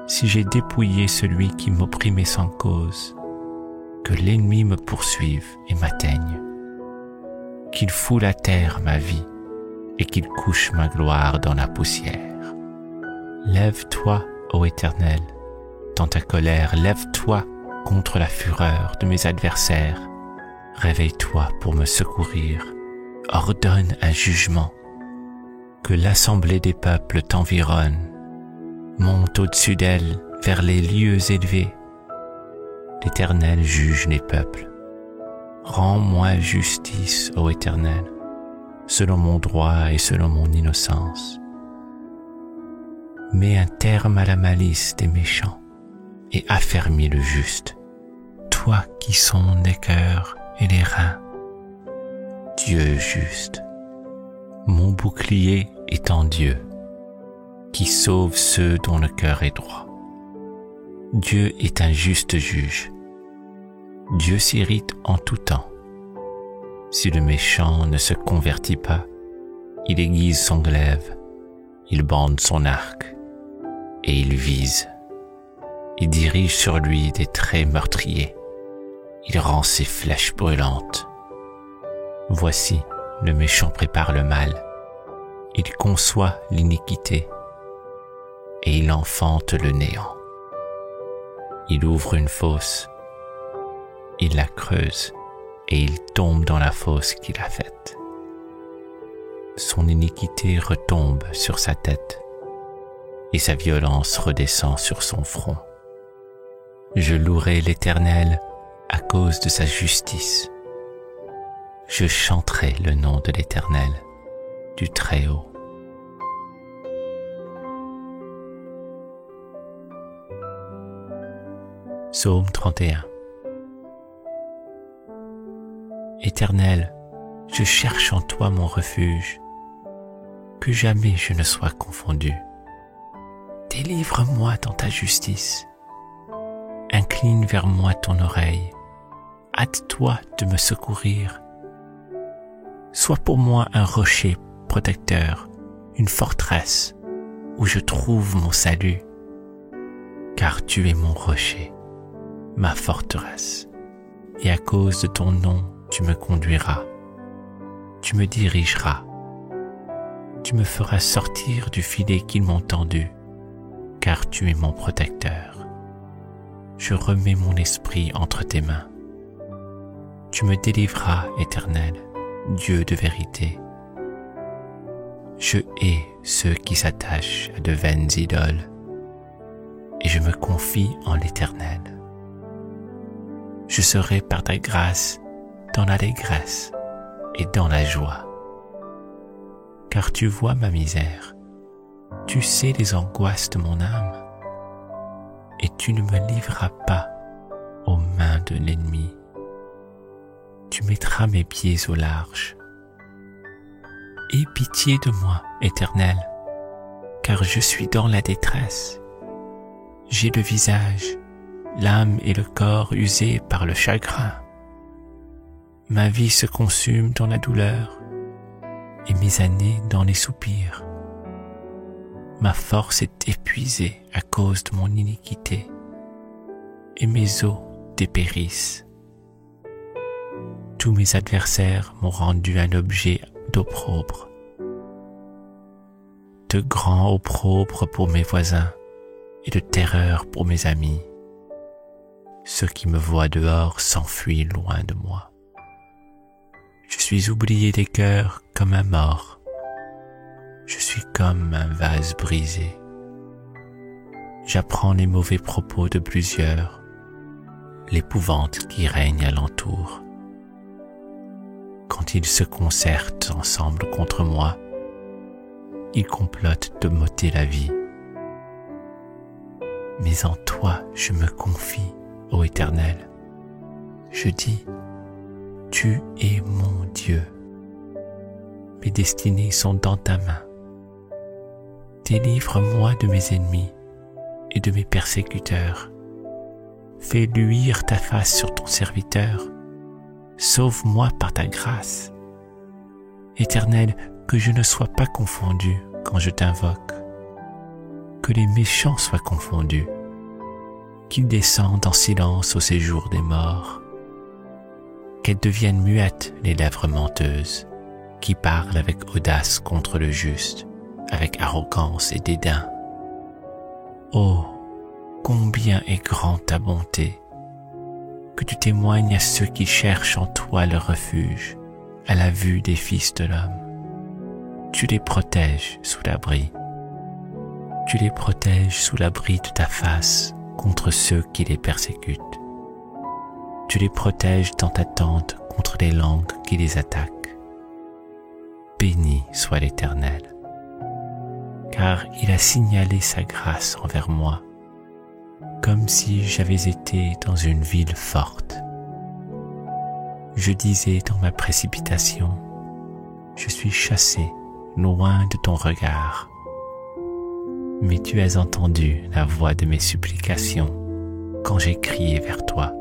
si j'ai dépouillé celui qui m'opprimait sans cause, que l'ennemi me poursuive et m'atteigne, qu'il foule à terre ma vie et qu'il couche ma gloire dans la poussière. Lève-toi, ô Éternel, dans ta colère, lève-toi contre la fureur de mes adversaires. Réveille-toi pour me secourir, ordonne un jugement. Que l'assemblée des peuples t'environne, monte au-dessus d'elle vers les lieux élevés. L'Éternel juge les peuples. Rends-moi justice, ô Éternel, selon mon droit et selon mon innocence. Mets un terme à la malice des méchants et affermis le juste, toi qui sondes les cœurs et les reins. Dieu juste, mon bouclier est en Dieu, qui sauve ceux dont le cœur est droit. Dieu est un juste juge. Dieu s'irrite en tout temps. Si le méchant ne se convertit pas, il aiguise son glaive, il bande son arc, et il vise. Il dirige sur lui des traits meurtriers. Il rend ses flèches brûlantes. Voici, le méchant prépare le mal. Il conçoit l'iniquité, et il enfante le néant. Il ouvre une fosse, il la creuse, et il tombe dans la fosse qu'il a faite. Son iniquité retombe sur sa tête, et sa violence redescend sur son front. Je louerai l'Éternel à cause de sa justice. Je chanterai le nom de l'Éternel, du Très-Haut. Psaume 31. Éternel, je cherche en toi mon refuge, que jamais je ne sois confondu. Délivre-moi dans ta justice. Incline vers moi ton oreille. Hâte-toi de me secourir. Sois pour moi un rocher protecteur, une forteresse où je trouve mon salut, car tu es mon rocher, ma forteresse, et à cause de ton nom, tu me conduiras, tu me dirigeras, tu me feras sortir du filet qu'ils m'ont tendu, car tu es mon protecteur. Je remets mon esprit entre tes mains. Tu me délivreras, Éternel, Dieu de vérité. Je hais ceux qui s'attachent à de vaines idoles, et je me confie en l'Éternel. Je serai par ta grâce dans l'allégresse et dans la joie. Car tu vois ma misère, tu sais les angoisses de mon âme, et tu ne me livreras pas aux mains de l'ennemi. Tu mettras mes pieds au large. Aie pitié de moi, Éternel, car je suis dans la détresse. J'ai le visage, l'âme et le corps usés par le chagrin. Ma vie se consume dans la douleur et mes années dans les soupirs. Ma force est épuisée à cause de mon iniquité et mes os dépérissent. Tous mes adversaires m'ont rendu un objet d'opprobre, de grand opprobre pour mes voisins et de terreur pour mes amis. Ceux qui me voient dehors s'enfuient loin de moi. Je suis oublié des cœurs comme un mort. Je suis comme un vase brisé. J'apprends les mauvais propos de plusieurs, l'épouvante qui règne alentour. Quand ils se concertent ensemble contre moi, ils complotent de m'ôter la vie. Mais en toi je me confie, ô Éternel. Je dis, tu es mon Dieu. mes destinées sont dans ta main. Délivre-moi de mes ennemis et de mes persécuteurs. Fais luire ta face sur ton serviteur. Sauve-moi par ta grâce. Éternel, que je ne sois pas confondu quand je t'invoque. Que les méchants soient confondus. Qu'ils descendent en silence au séjour des morts. Qu'elles deviennent muettes les lèvres menteuses, qui parlent avec audace contre le juste, avec arrogance et dédain. Oh, combien est grande ta bonté, que tu témoignes à ceux qui cherchent en toi le refuge, à la vue des fils de l'homme. Tu les protèges sous l'abri. Tu les protèges sous l'abri de ta face contre ceux qui les persécutent. Tu les protèges dans ta tente contre les langues qui les attaquent. Béni soit l'Éternel, car il a signalé sa grâce envers moi, comme si j'avais été dans une ville forte. Je disais dans ma précipitation, je suis chassé loin de ton regard. Mais tu as entendu la voix de mes supplications quand j'ai crié vers toi.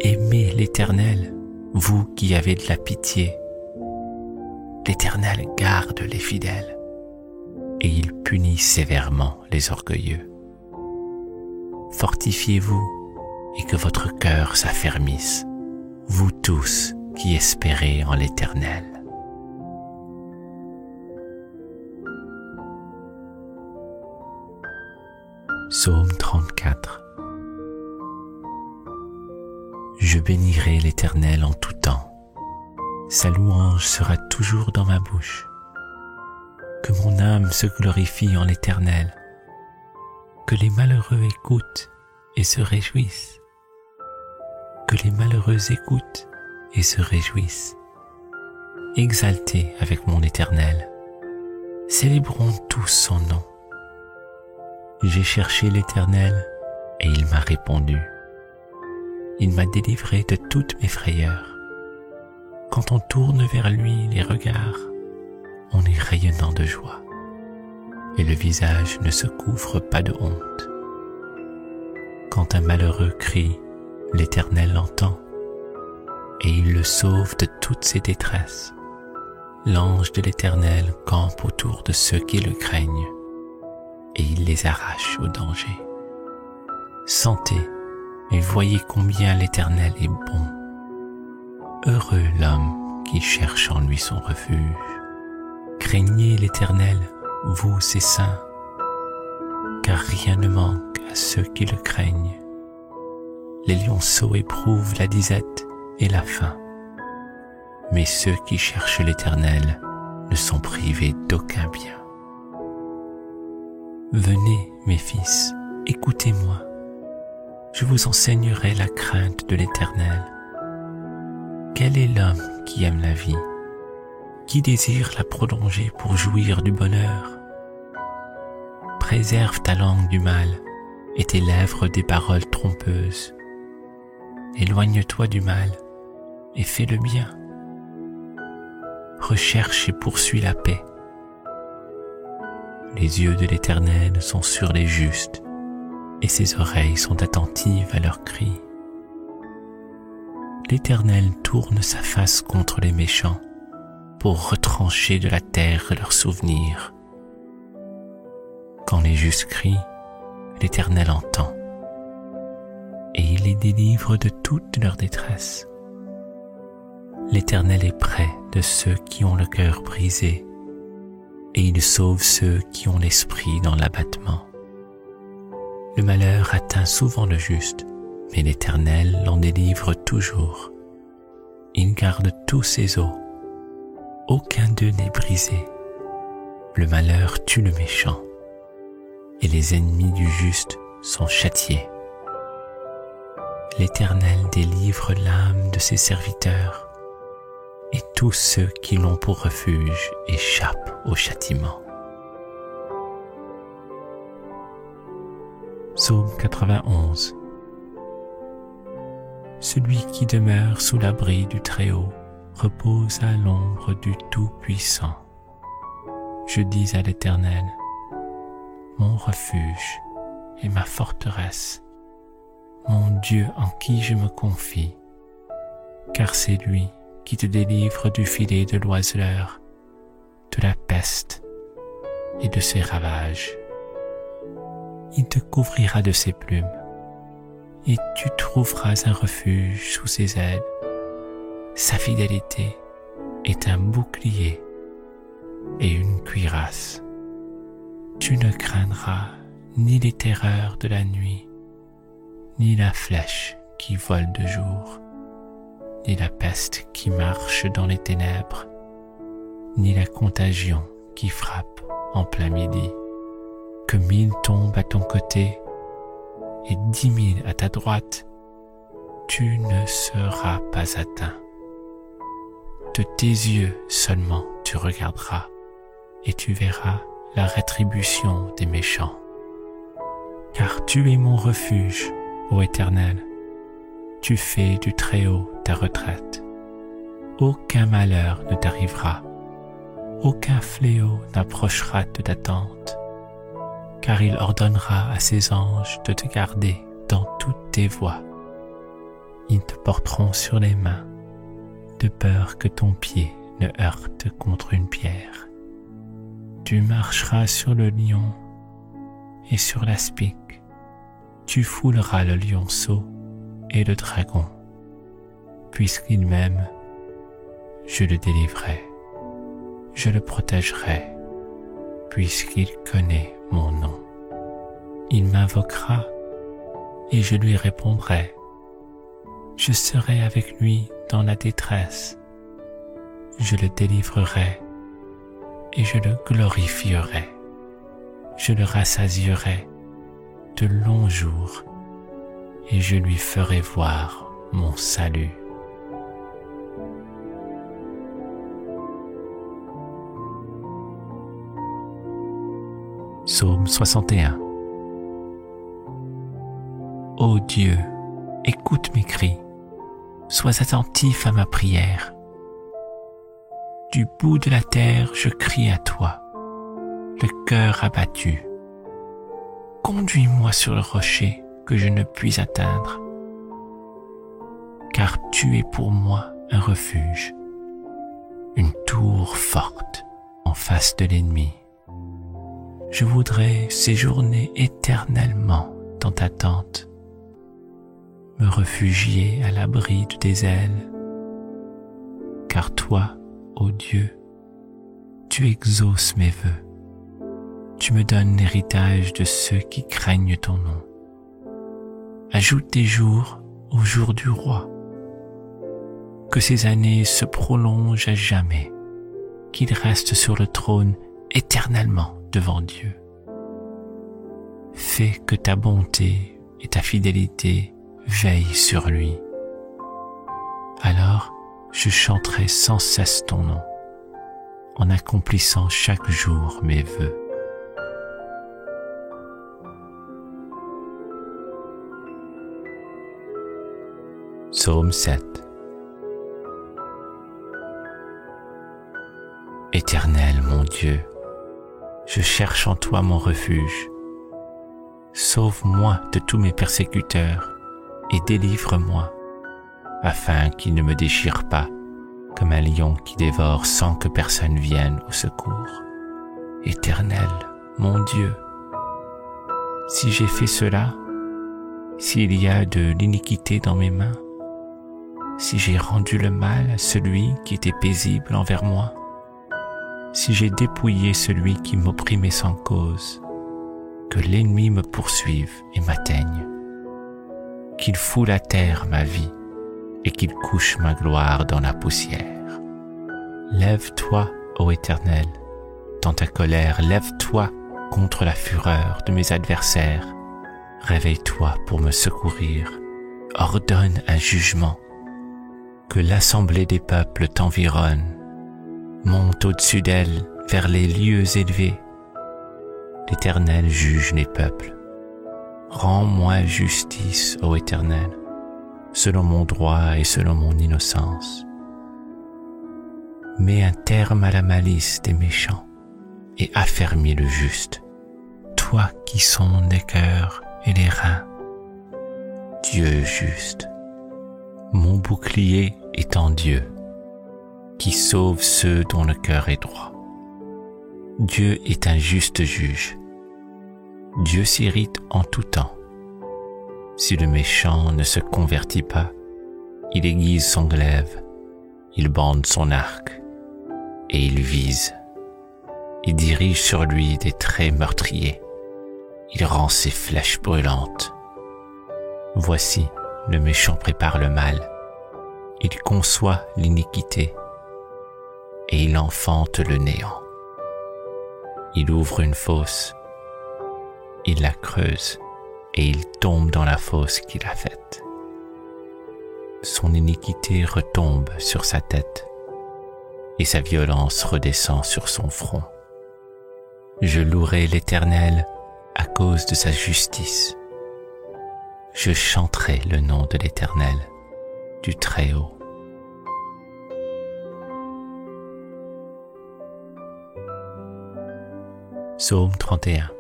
Aimez l'Éternel, vous qui avez de la pitié. L'Éternel garde les fidèles et il punit sévèrement les orgueilleux. Fortifiez-vous et que votre cœur s'affermisse, vous tous qui espérez en l'Éternel. Psaume 34. Je bénirai l'Éternel en tout temps. Sa louange sera toujours dans ma bouche. Que mon âme se glorifie en l'Éternel. Que les malheureux écoutent et se réjouissent. Que les malheureux écoutent et se réjouissent. Exaltez avec mon Éternel. Célébrons tous son nom. J'ai cherché l'Éternel et il m'a répondu. Il m'a délivré de toutes mes frayeurs. Quand on tourne vers lui les regards, on est rayonnant de joie et le visage ne se couvre pas de honte. Quand un malheureux crie, l'Éternel l'entend et il le sauve de toutes ses détresses. L'ange de l'Éternel campe autour de ceux qui le craignent et il les arrache au danger. Sentez et voyez combien l'Éternel est bon. Heureux l'homme qui cherche en lui son refuge. Craignez l'Éternel, vous ses saints, car rien ne manque à ceux qui le craignent. Les lionceaux éprouvent la disette et la faim, mais ceux qui cherchent l'Éternel ne sont privés d'aucun bien. Venez, mes fils, écoutez-moi. Je vous enseignerai la crainte de l'Éternel. Quel est l'homme qui aime la vie, qui désire la prolonger pour jouir du bonheur? Préserve ta langue du mal et tes lèvres des paroles trompeuses. Éloigne-toi du mal et fais le bien. Recherche et poursuis la paix. Les yeux de l'Éternel sont sur les justes et ses oreilles sont attentives à leurs cris. L'Éternel tourne sa face contre les méchants pour retrancher de la terre leurs souvenirs. Quand les justes crient, l'Éternel entend et il les délivre de toute leur détresse. L'Éternel est près de ceux qui ont le cœur brisé et il sauve ceux qui ont l'esprit dans l'abattement. Le malheur atteint souvent le juste, mais l'Éternel l'en délivre toujours. Il garde tous ses os. Aucun d'eux n'est brisé. Le malheur tue le méchant, et les ennemis du juste sont châtiés. L'Éternel délivre l'âme de ses serviteurs, et tous ceux qui l'ont pour refuge échappent au châtiment. Psaume 91. Celui qui demeure sous l'abri du Très-Haut repose à l'ombre du Tout-Puissant. Je dis à l'Éternel, mon refuge et ma forteresse, mon Dieu en qui je me confie, car c'est lui qui te délivre du filet de l'oiseleur, de la peste et de ses ravages. Il te couvrira de ses plumes, et tu trouveras un refuge sous ses ailes. Sa fidélité est un bouclier et une cuirasse. Tu ne craindras ni les terreurs de la nuit, ni la flèche qui vole de jour, ni la peste qui marche dans les ténèbres, ni la contagion qui frappe en plein midi. Que 1000 tombent à ton côté et 10 000 à ta droite, tu ne seras pas atteint. De tes yeux seulement tu regarderas et tu verras la rétribution des méchants. Car tu es mon refuge, ô Éternel, tu fais du Très-Haut ta retraite. Aucun malheur ne t'arrivera, aucun fléau n'approchera de ta tente, car il ordonnera à ses anges de te garder dans toutes tes voies. Ils te porteront sur les mains, de peur que ton pied ne heurte contre une pierre. Tu marcheras sur le lion et sur l'aspic. Tu fouleras le lionceau et le dragon. Puisqu'il m'aime, je le délivrerai. Je le protégerai, puisqu'il connaît mon nom. Il m'invoquera et je lui répondrai. Je serai avec lui dans la détresse. Je le délivrerai et je le glorifierai. Je le rassasierai de longs jours et je lui ferai voir mon salut. Psaume 61. Ô Dieu, écoute mes cris, sois attentif à ma prière. Du bout de la terre, je crie à toi, le cœur abattu. Conduis-moi sur le rocher que je ne puis atteindre, car tu es pour moi un refuge, une tour forte en face de l'ennemi. Je voudrais séjourner éternellement dans ta tente, me réfugier à l'abri de tes ailes, car toi, ô Dieu, tu exauces mes vœux. Tu me donnes l'héritage de ceux qui craignent ton nom. Ajoute des jours aux jours du roi. Que ces années se prolongent à jamais, qu'il reste sur le trône éternellement devant Dieu. Fais que ta bonté et ta fidélité veillent sur lui. Alors je chanterai sans cesse ton nom, en accomplissant chaque jour mes vœux. Psaume 7. Éternel mon Dieu, je cherche en toi mon refuge. Sauve-moi de tous mes persécuteurs et délivre-moi, afin qu'ils ne me déchirent pas comme un lion qui dévore sans que personne vienne au secours. Éternel, mon Dieu, si j'ai fait cela, s'il y a de l'iniquité dans mes mains, si j'ai rendu le mal à celui qui était paisible envers moi, si j'ai dépouillé celui qui m'opprimait sans cause, que l'ennemi me poursuive et m'atteigne, qu'il foule à terre ma vie et qu'il couche ma gloire dans la poussière. Lève-toi, ô Éternel, dans ta colère, lève-toi contre la fureur de mes adversaires. Réveille-toi pour me secourir, ordonne un jugement. Que l'assemblée des peuples t'environne, monte au-dessus d'elle vers les lieux élevés. L'Éternel juge les peuples. Rends-moi justice, ô Éternel, selon mon droit et selon mon innocence. Mets un terme à la malice des méchants et affermis le juste, toi qui sondes les cœurs et les reins. Dieu juste, mon bouclier est en Dieu, qui sauve ceux dont le cœur est droit. Dieu est un juste juge. Dieu s'irrite en tout temps. Si le méchant ne se convertit pas, il aiguise son glaive, il bande son arc, et il vise. Il dirige sur lui des traits meurtriers. Il rend ses flèches brûlantes. Voici, le méchant prépare le mal. Il conçoit l'iniquité, et il enfante le néant. Il ouvre une fosse, il la creuse, et il tombe dans la fosse qu'il a faite. Son iniquité retombe sur sa tête, et sa violence redescend sur son front. Je louerai l'Éternel à cause de sa justice. Je chanterai le nom de l'Éternel, du Très-Haut. Psaume 31.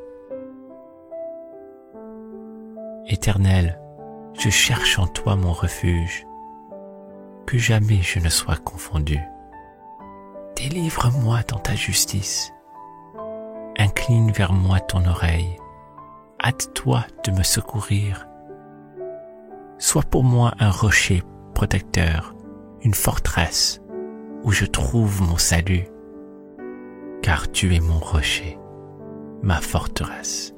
Éternel, je cherche en toi mon refuge, que jamais je ne sois confondu. Délivre-moi dans ta justice. Incline vers moi ton oreille. Hâte-toi de me secourir. Sois pour moi un rocher protecteur, une forteresse où je trouve mon salut. Car tu es mon rocher, ma forteresse,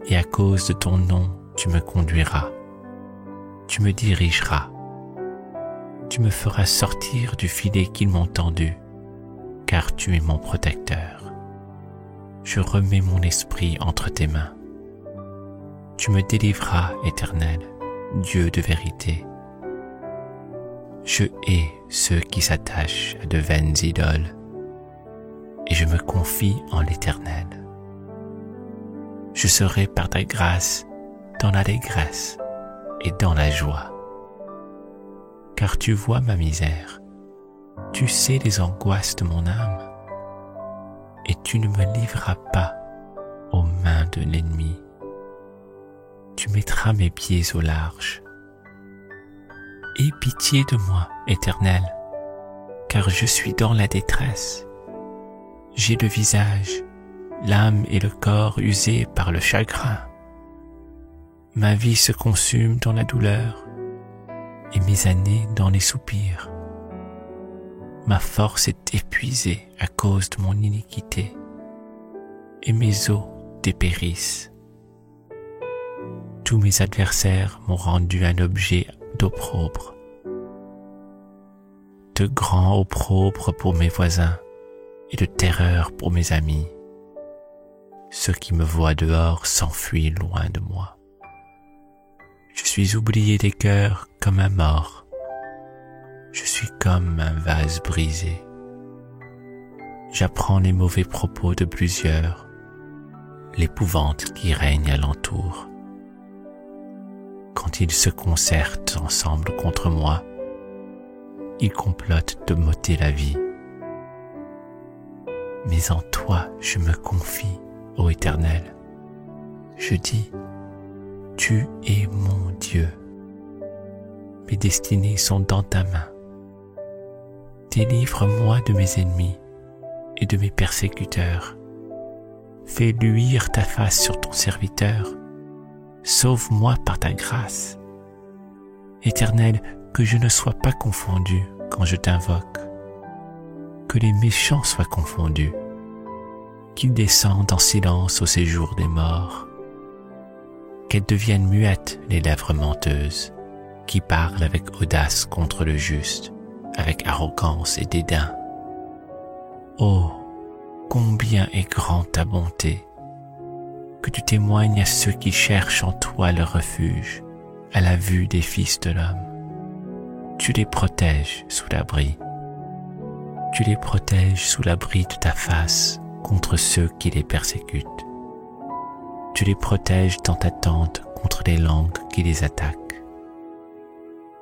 et à cause de ton nom, tu me conduiras. Tu me dirigeras. Tu me feras sortir du filet qu'ils m'ont tendu, car tu es mon protecteur. Je remets mon esprit entre tes mains. Tu me délivreras, Éternel, Dieu de vérité. Je hais ceux qui s'attachent à de vaines idoles, et je me confie en l'Éternel. Je serai par ta grâce dans l'allégresse et dans la joie. Car tu vois ma misère, tu sais les angoisses de mon âme, et tu ne me livreras pas aux mains de l'ennemi. Tu mettras mes pieds au large. Aie pitié de moi, Éternel, car je suis dans la détresse. J'ai le visage, l'âme et le corps usés par le chagrin. Ma vie se consume dans la douleur et mes années dans les soupirs. Ma force est épuisée à cause de mon iniquité et mes os dépérissent. Tous mes adversaires m'ont rendu un objet d'opprobre, de grand opprobre pour mes voisins et de terreur pour mes amis. Ceux qui me voient dehors s'enfuient loin de moi. Je suis oublié des cœurs comme un mort. Je suis comme un vase brisé. J'apprends les mauvais propos de plusieurs, l'épouvante qui règne alentour. Quand ils se concertent ensemble contre moi, ils complotent de m'ôter la vie. Mais en toi je me confie, ô Éternel. Je dis, tu es mon Dieu. Mes destinées sont dans ta main. Délivre-moi de mes ennemis et de mes persécuteurs. Fais luire ta face sur ton serviteur. Sauve-moi par ta grâce. Éternel, que je ne sois pas confondu quand je t'invoque. Que les méchants soient confondus. Qu'ils descendent en silence au séjour des morts. Qu'elles deviennent muettes les lèvres menteuses, qui parlent avec audace contre le juste, avec arrogance et dédain. Oh, combien est grande ta bonté, que tu témoignes à ceux qui cherchent en toi le refuge, à la vue des fils de l'homme. Tu les protèges sous l'abri. Tu les protèges sous l'abri de ta face contre ceux qui les persécutent. Tu les protèges dans ta tente contre les langues qui les attaquent.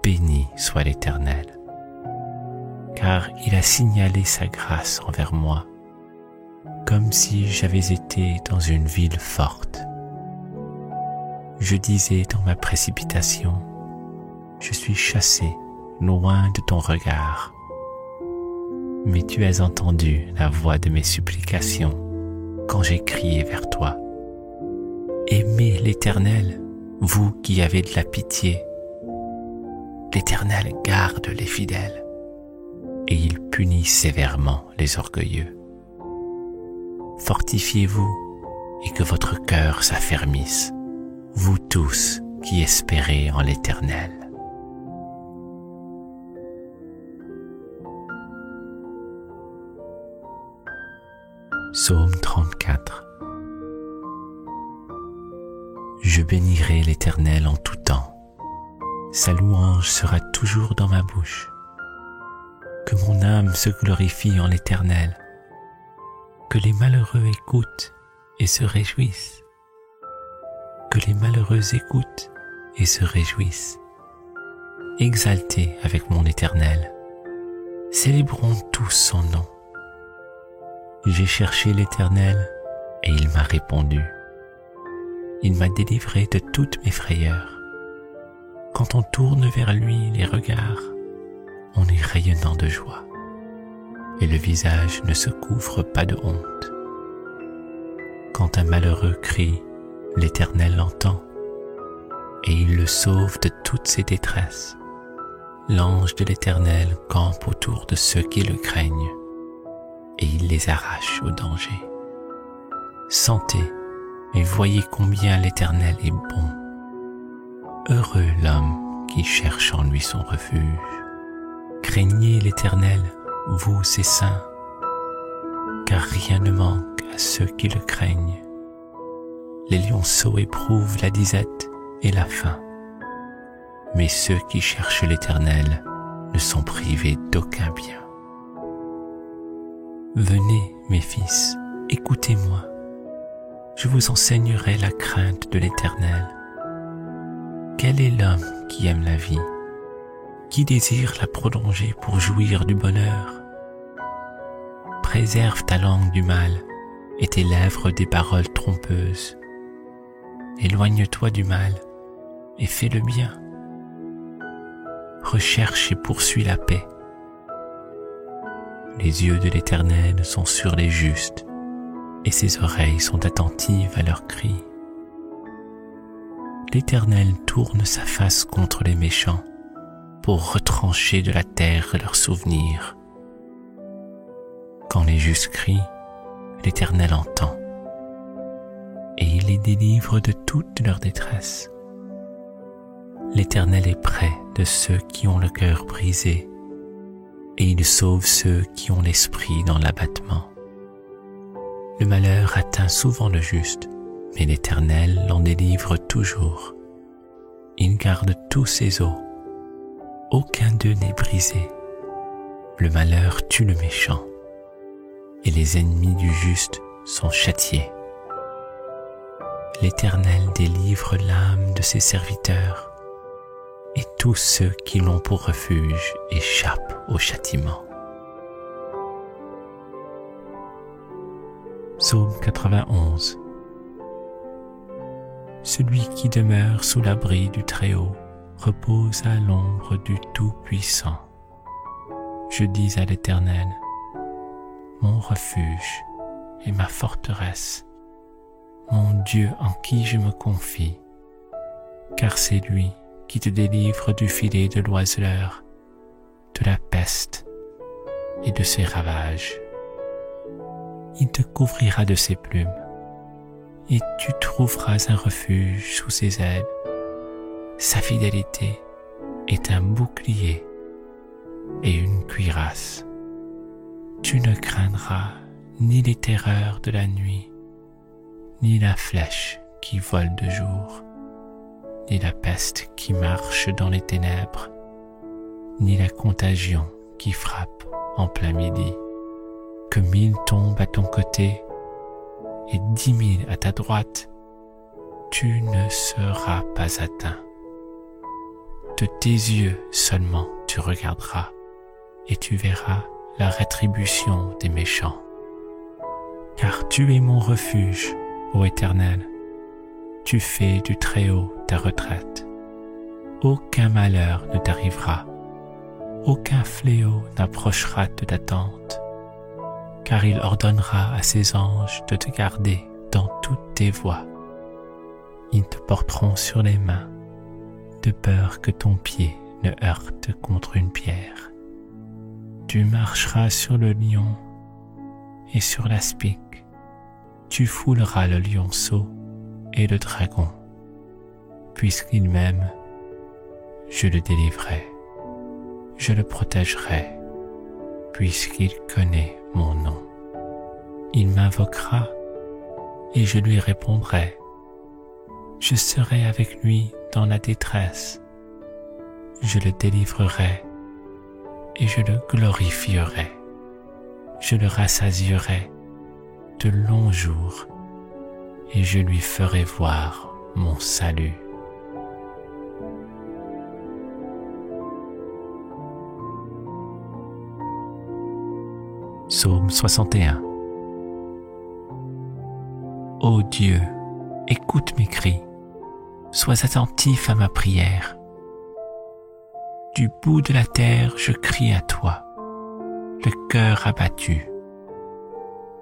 Béni soit l'Éternel, car il a signalé sa grâce envers moi, comme si j'avais été dans une ville forte. Je disais dans ma précipitation, je suis chassé loin de ton regard. Mais tu as entendu la voix de mes supplications quand j'ai crié vers toi. Aimez l'Éternel, vous qui avez de la pitié. L'Éternel garde les fidèles et il punit sévèrement les orgueilleux. Fortifiez-vous et que votre cœur s'affermisse, vous tous qui espérez en l'Éternel. Psaume 34. Je bénirai l'Éternel en tout temps. Sa louange sera toujours dans ma bouche. Que mon âme se glorifie en l'Éternel. Que les malheureux écoutent et se réjouissent. Que les malheureux écoutent et se réjouissent. Exaltez avec mon Éternel. Célébrons tous son nom. J'ai cherché l'Éternel et il m'a répondu. Il m'a délivré de toutes mes frayeurs. Quand on tourne vers lui les regards, on est rayonnant de joie et le visage ne se couvre pas de honte. Quand un malheureux crie, l'Éternel l'entend et il le sauve de toutes ses détresses. L'ange de l'Éternel campe autour de ceux qui le craignent et il les arrache au danger. Sentez et voyez combien l'Éternel est bon. Heureux l'homme qui cherche en lui son refuge. Craignez l'Éternel, vous ses saints, car rien ne manque à ceux qui le craignent. Les lionceaux éprouvent la disette et la faim, mais ceux qui cherchent l'Éternel ne sont privés d'aucun bien. Venez, mes fils, écoutez-moi. Je vous enseignerai la crainte de l'Éternel. Quel est l'homme qui aime la vie, qui désire la prolonger pour jouir du bonheur? Préserve ta langue du mal et tes lèvres des paroles trompeuses. Éloigne-toi du mal et fais le bien. Recherche et poursuis la paix. Les yeux de l'Éternel sont sur les justes et ses oreilles sont attentives à leurs cris. L'Éternel tourne sa face contre les méchants pour retrancher de la terre leurs souvenirs. Quand les justes crient, l'Éternel entend et il les délivre de toute leur détresse. L'Éternel est près de ceux qui ont le cœur brisé et il sauve ceux qui ont l'esprit dans l'abattement. Le malheur atteint souvent le juste, mais l'Éternel l'en délivre toujours. Il garde tous ses os, aucun d'eux n'est brisé. Le malheur tue le méchant, et les ennemis du juste sont châtiés. L'Éternel délivre l'âme de ses serviteurs, et tous ceux qui l'ont pour refuge échappent au châtiment. Psaume 91. Celui qui demeure sous l'abri du Très-Haut repose à l'ombre du Tout-Puissant. Je dis à l'Éternel, mon refuge et ma forteresse, mon Dieu en qui je me confie, car c'est lui qui te délivre du filet de l'oiseleur, de la peste et de ses ravages. Il te couvrira de ses plumes, et tu trouveras un refuge sous ses ailes. Sa fidélité est un bouclier et une cuirasse. Tu ne craindras ni les terreurs de la nuit, ni la flèche qui vole de jour, ni la peste qui marche dans les ténèbres, ni la contagion qui frappe en plein midi. Que 1000 tombent à ton côté et 10 000 à ta droite, tu ne seras pas atteint. De tes yeux seulement tu regarderas et tu verras la rétribution des méchants. Car tu es mon refuge, ô Éternel. Tu fais du Très-Haut ta retraite. Aucun malheur ne t'arrivera. Aucun fléau n'approchera de ta tente, car il ordonnera à ses anges de te garder dans toutes tes voies. Ils te porteront sur les mains, de peur que ton pied ne heurte contre une pierre. Tu marcheras sur le lion et sur l'aspic. Tu fouleras le lionceau et le dragon. Puisqu'il m'aime, je le délivrerai. Je le protégerai, puisqu'il connaît mon nom. Il m'invoquera et je lui répondrai. Je serai avec lui dans la détresse. Je le délivrerai et je le glorifierai. Je le rassasierai de longs jours et je lui ferai voir mon salut. Psaume 61. Ô Dieu, écoute mes cris, sois attentif à ma prière. Du bout de la terre, je crie à toi, le cœur abattu.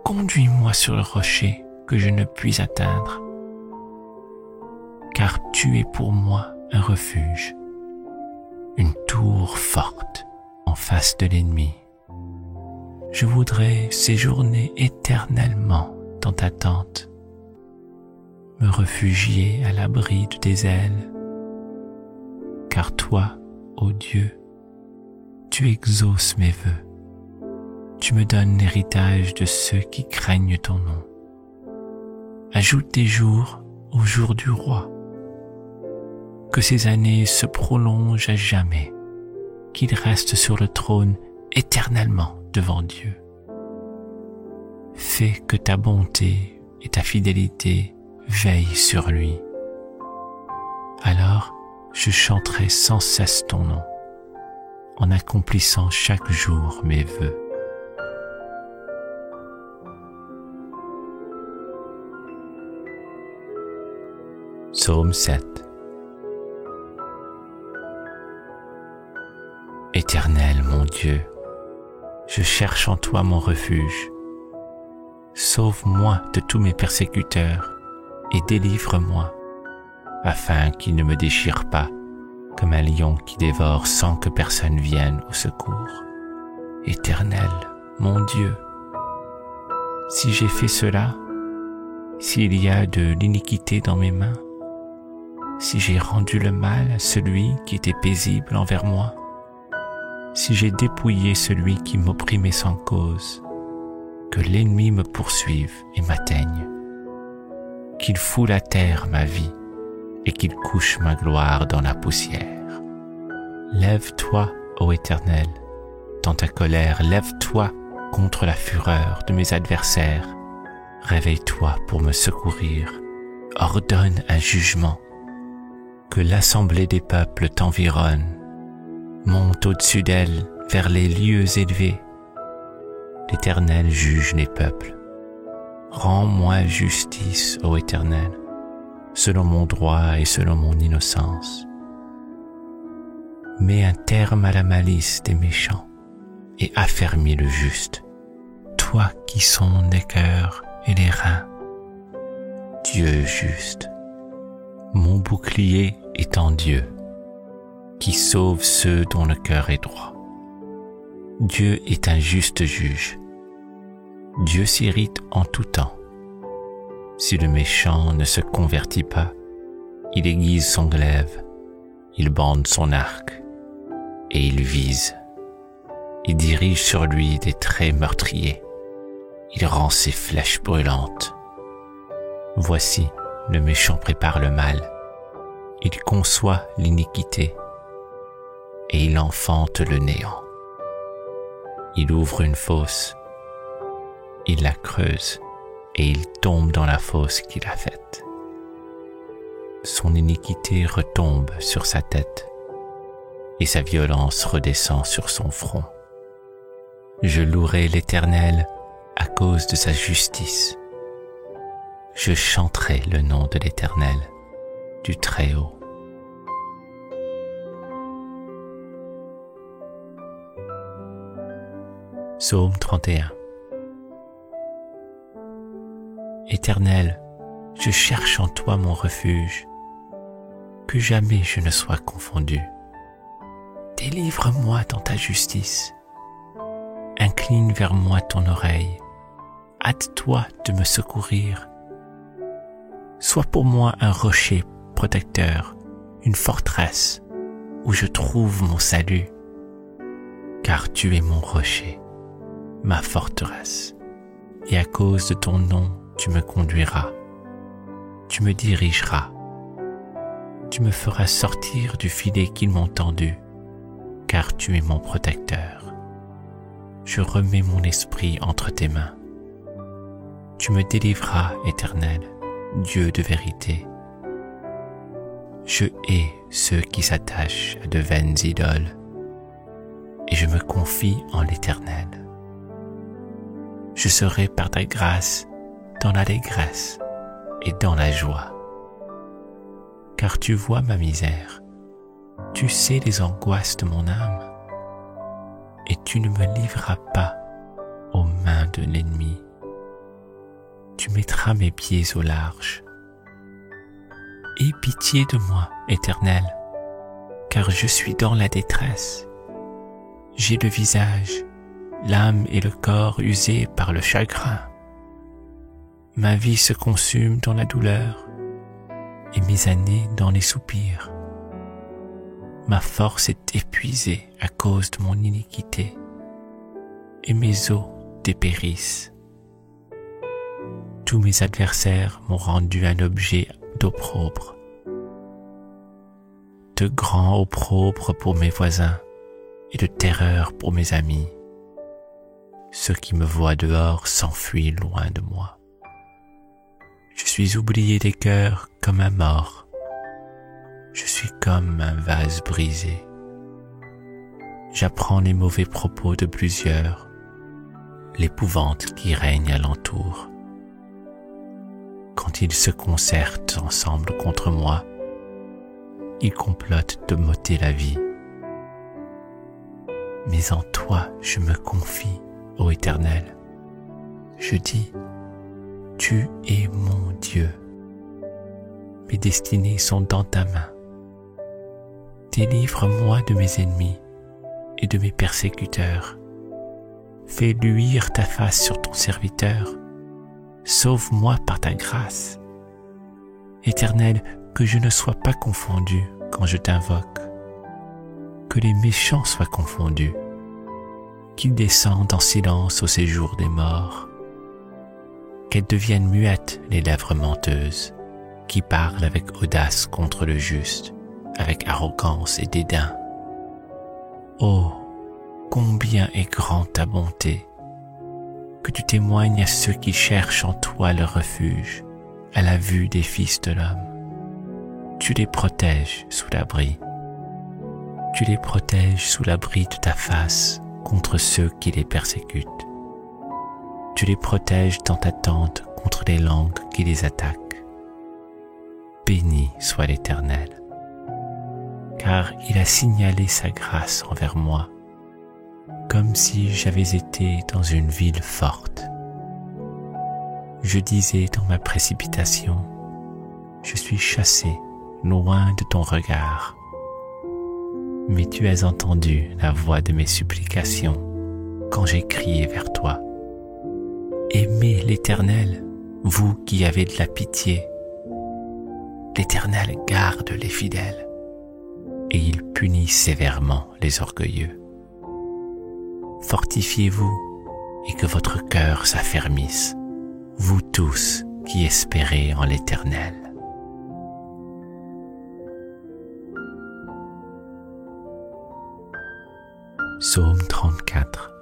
Conduis-moi sur le rocher que je ne puis atteindre, car tu es pour moi un refuge, une tour forte en face de l'ennemi. Je voudrais séjourner éternellement dans ta tente, me réfugier à l'abri de tes ailes, car toi, ô Dieu, tu exauces mes vœux. Tu me donnes l'héritage de ceux qui craignent ton nom. Ajoute des jours aux jours du roi, que ces années se prolongent à jamais, qu'il reste sur le trône éternellement devant Dieu. Fais que ta bonté et ta fidélité veillent sur lui. Alors je chanterai sans cesse ton nom, en accomplissant chaque jour mes vœux. Psaume 7. Éternel mon Dieu, je cherche en toi mon refuge. Sauve-moi de tous mes persécuteurs et délivre-moi, afin qu'ils ne me déchirent pas comme un lion qui dévore sans que personne vienne au secours. Éternel, mon Dieu, si j'ai fait cela, s'il y a de l'iniquité dans mes mains, si j'ai rendu le mal à celui qui était paisible envers moi, si j'ai dépouillé celui qui m'opprimait sans cause, que l'ennemi me poursuive et m'atteigne, qu'il foule à terre ma vie et qu'il couche ma gloire dans la poussière. Lève-toi, ô Éternel, dans ta colère, lève-toi contre la fureur de mes adversaires. Réveille-toi pour me secourir, ordonne un jugement. Que l'assemblée des peuples t'environne, monte au-dessus d'elle vers les lieux élevés. L'Éternel juge les peuples. Rends-moi justice, ô Éternel, selon mon droit et selon mon innocence. Mets un terme à la malice des méchants et affermis le juste, toi qui sondes les cœurs et les reins. Dieu juste, mon bouclier est en Dieu, qui sauve ceux dont le cœur est droit. Dieu est un juste juge. Dieu s'irrite en tout temps. Si le méchant ne se convertit pas, il aiguise son glaive, il bande son arc, et il vise. Il dirige sur lui des traits meurtriers. Il rend ses flèches brûlantes. Voici, le méchant prépare le mal. Il conçoit l'iniquité, et il enfante le néant. Il ouvre une fosse, il la creuse, et il tombe dans la fosse qu'il a faite. Son iniquité retombe sur sa tête, et sa violence redescend sur son front. Je louerai l'Éternel à cause de sa justice. Je chanterai le nom de l'Éternel, du Très-Haut. Psaume 31. Éternel, je cherche en toi mon refuge, que jamais je ne sois confondu. Délivre-moi dans ta justice. Incline vers moi ton oreille. Hâte-toi de me secourir. Sois pour moi un rocher protecteur, une forteresse où je trouve mon salut. Car tu es mon rocher, ma forteresse, et à cause de ton nom, tu me conduiras, tu me dirigeras, tu me feras sortir du filet qu'ils m'ont tendu, car tu es mon protecteur. Je remets mon esprit entre tes mains. Tu me délivreras, Éternel, Dieu de vérité. Je hais ceux qui s'attachent à de vaines idoles, et je me confie en l'Éternel. Je serai par ta grâce dans l'allégresse et dans la joie. Car tu vois ma misère, tu sais les angoisses de mon âme, et tu ne me livreras pas aux mains de l'ennemi. Tu mettras mes pieds au large. Aie pitié de moi, Éternel, car je suis dans la détresse. J'ai le visage, l'âme et le corps usés par le chagrin. Ma vie se consume dans la douleur et mes années dans les soupirs. Ma force est épuisée à cause de mon iniquité et mes os dépérissent. Tous mes adversaires m'ont rendu un objet d'opprobre, de grand opprobre pour mes voisins et de terreur pour mes amis. Ceux qui me voient dehors s'enfuient loin de moi. Je suis oublié des cœurs comme un mort. Je suis comme un vase brisé. J'apprends les mauvais propos de plusieurs, l'épouvante qui règne alentour. Quand ils se concertent ensemble contre moi, ils complotent de m'ôter la vie. Mais en toi je me confie, ô Éternel. Je dis, tu es mon Dieu. Mes destinées sont dans ta main. Délivre-moi de mes ennemis et de mes persécuteurs. Fais luire ta face sur ton serviteur. Sauve-moi par ta grâce. Éternel, que je ne sois pas confondu quand je t'invoque. Que les méchants soient confondus. Qu'ils descendent en silence au séjour des morts. Qu'elles deviennent muettes les lèvres menteuses, qui parlent avec audace contre le juste, avec arrogance et dédain. Oh, combien est grande ta bonté, que tu témoignes à ceux qui cherchent en toi le refuge, à la vue des fils de l'homme. Tu les protèges sous l'abri. Tu les protèges sous l'abri de ta face contre ceux qui les persécutent. Tu les protèges dans ta tente contre les langues qui les attaquent. Béni soit l'Éternel, car il a signalé sa grâce envers moi, comme si j'avais été dans une ville forte. Je disais dans ma précipitation, je suis chassé loin de ton regard. Mais tu as entendu la voix de mes supplications quand j'ai crié vers toi. Aimez l'Éternel, vous qui avez de la pitié. L'Éternel garde les fidèles, et il punit sévèrement les orgueilleux. Fortifiez-vous, et que votre cœur s'affermisse, vous tous qui espérez en l'Éternel. Psaume 34.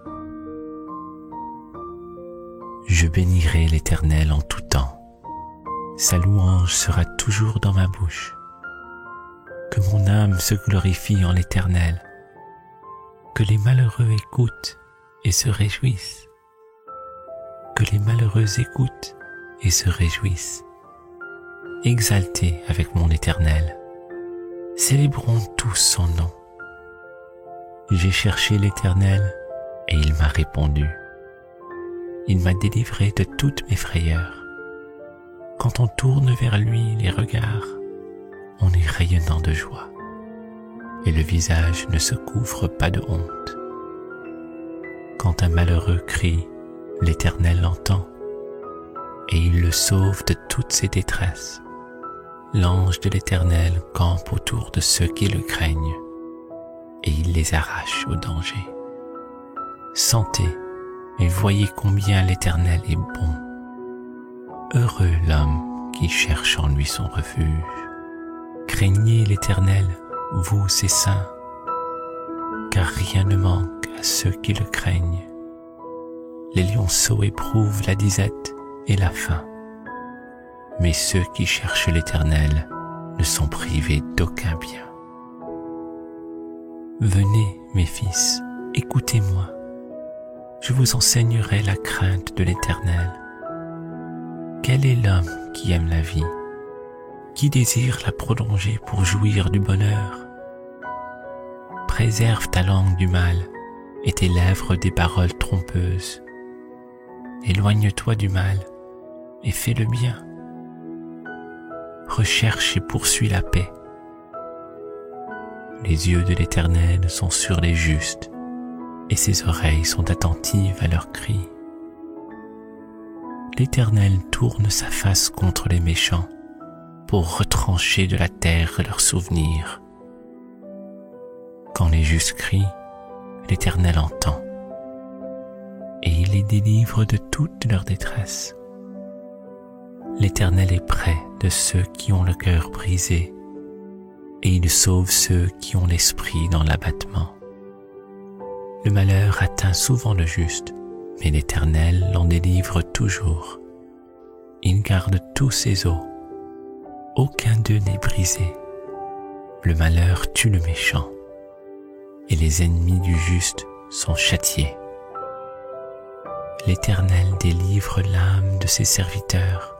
Je bénirai l'Éternel en tout temps. Sa louange sera toujours dans ma bouche. Que mon âme se glorifie en l'Éternel. Que les malheureux écoutent et se réjouissent. Que les malheureux écoutent et se réjouissent. Exaltez avec mon Éternel. Célébrons tous son nom. J'ai cherché l'Éternel et il m'a répondu. Il m'a délivré de toutes mes frayeurs. Quand on tourne vers lui les regards, on est rayonnant de joie et le visage ne se couvre pas de honte. Quand un malheureux crie, l'Éternel l'entend et il le sauve de toutes ses détresses. L'ange de l'Éternel campe autour de ceux qui le craignent et il les arrache au danger. Sentez et voyez combien l'Éternel est bon. Heureux l'homme qui cherche en lui son refuge. Craignez l'Éternel, vous ses saints, car rien ne manque à ceux qui le craignent. Les lionceaux éprouvent la disette et la faim, mais ceux qui cherchent l'Éternel ne sont privés d'aucun bien. Venez, mes fils, écoutez-moi. Je vous enseignerai la crainte de l'Éternel. Quel est l'homme qui aime la vie, qui désire la prolonger pour jouir du bonheur? Préserve ta langue du mal et tes lèvres des paroles trompeuses. Éloigne-toi du mal et fais le bien. Recherche et poursuis la paix. Les yeux de l'Éternel sont sur les justes et ses oreilles sont attentives à leurs cris. L'Éternel tourne sa face contre les méchants pour retrancher de la terre leurs souvenirs. Quand les justes crient, l'Éternel entend et il les délivre de toute leur détresse. L'Éternel est près de ceux qui ont le cœur brisé et il sauve ceux qui ont l'esprit dans l'abattement. Le malheur atteint souvent le juste, mais l'Éternel l'en délivre toujours. Il garde tous ses os. Aucun d'eux n'est brisé. Le malheur tue le méchant, et les ennemis du juste sont châtiés. L'Éternel délivre l'âme de ses serviteurs,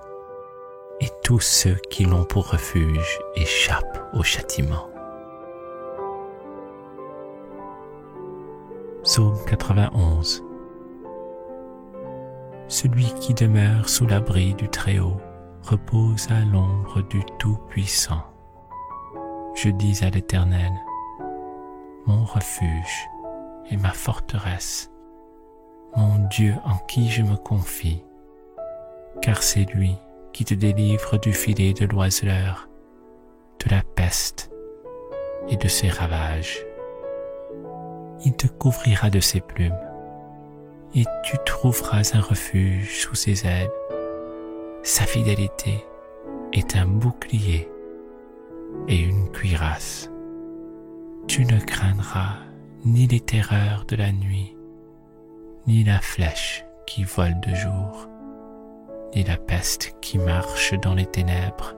et tous ceux qui l'ont pour refuge échappent au châtiment. Psaume 91. Celui qui demeure sous l'abri du Très-Haut repose à l'ombre du Tout-Puissant. Je dis à l'Éternel, mon refuge et ma forteresse, mon Dieu en qui je me confie, car c'est lui qui te délivre du filet de l'oiseleur, de la peste et de ses ravages. Il te couvrira de ses plumes, et tu trouveras un refuge sous ses ailes. Sa fidélité est un bouclier et une cuirasse. Tu ne craindras ni les terreurs de la nuit, ni la flèche qui vole de jour, ni la peste qui marche dans les ténèbres,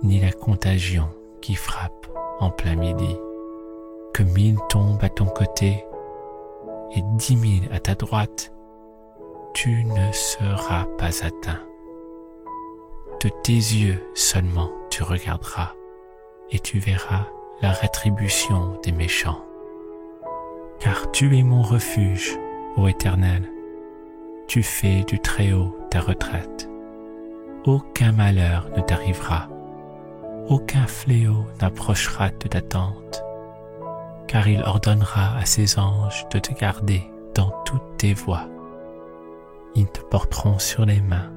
ni la contagion qui frappe en plein midi. Que 1000 tombent à ton côté et 10 000 à ta droite, tu ne seras pas atteint. De tes yeux seulement tu regarderas et tu verras la rétribution des méchants. Car tu es mon refuge, ô Éternel, tu fais du Très-Haut ta retraite. Aucun malheur ne t'arrivera, aucun fléau n'approchera de ta tente, car il ordonnera à ses anges de te garder dans toutes tes voies. Ils te porteront sur les mains,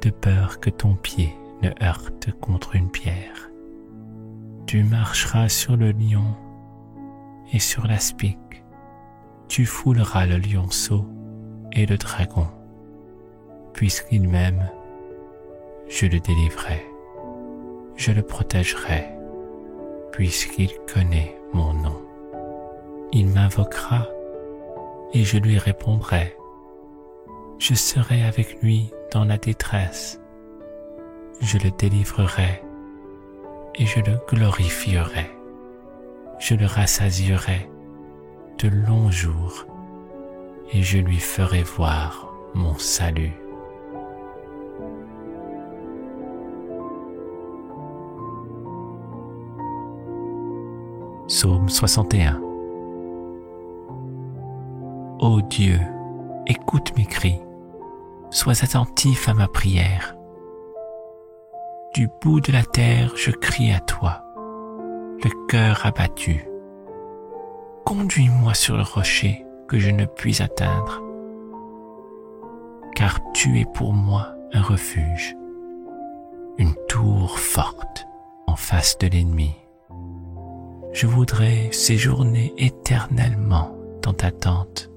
de peur que ton pied ne heurte contre une pierre. Tu marcheras sur le lion et sur l'aspic. Tu fouleras le lionceau et le dragon. Puisqu'il m'aime, je le délivrerai. Je le protégerai, puisqu'il connaît mon nom. Il m'invoquera et je lui répondrai. Je serai avec lui dans la détresse. Je le délivrerai et je le glorifierai. Je le rassasierai de longs jours et je lui ferai voir mon salut. Psaume 61. Ô Dieu, écoute mes cris, sois attentif à ma prière. Du bout de la terre, je crie à toi, le cœur abattu. Conduis-moi sur le rocher que je ne puis atteindre, car tu es pour moi un refuge, une tour forte en face de l'ennemi. Je voudrais séjourner éternellement dans ta tente,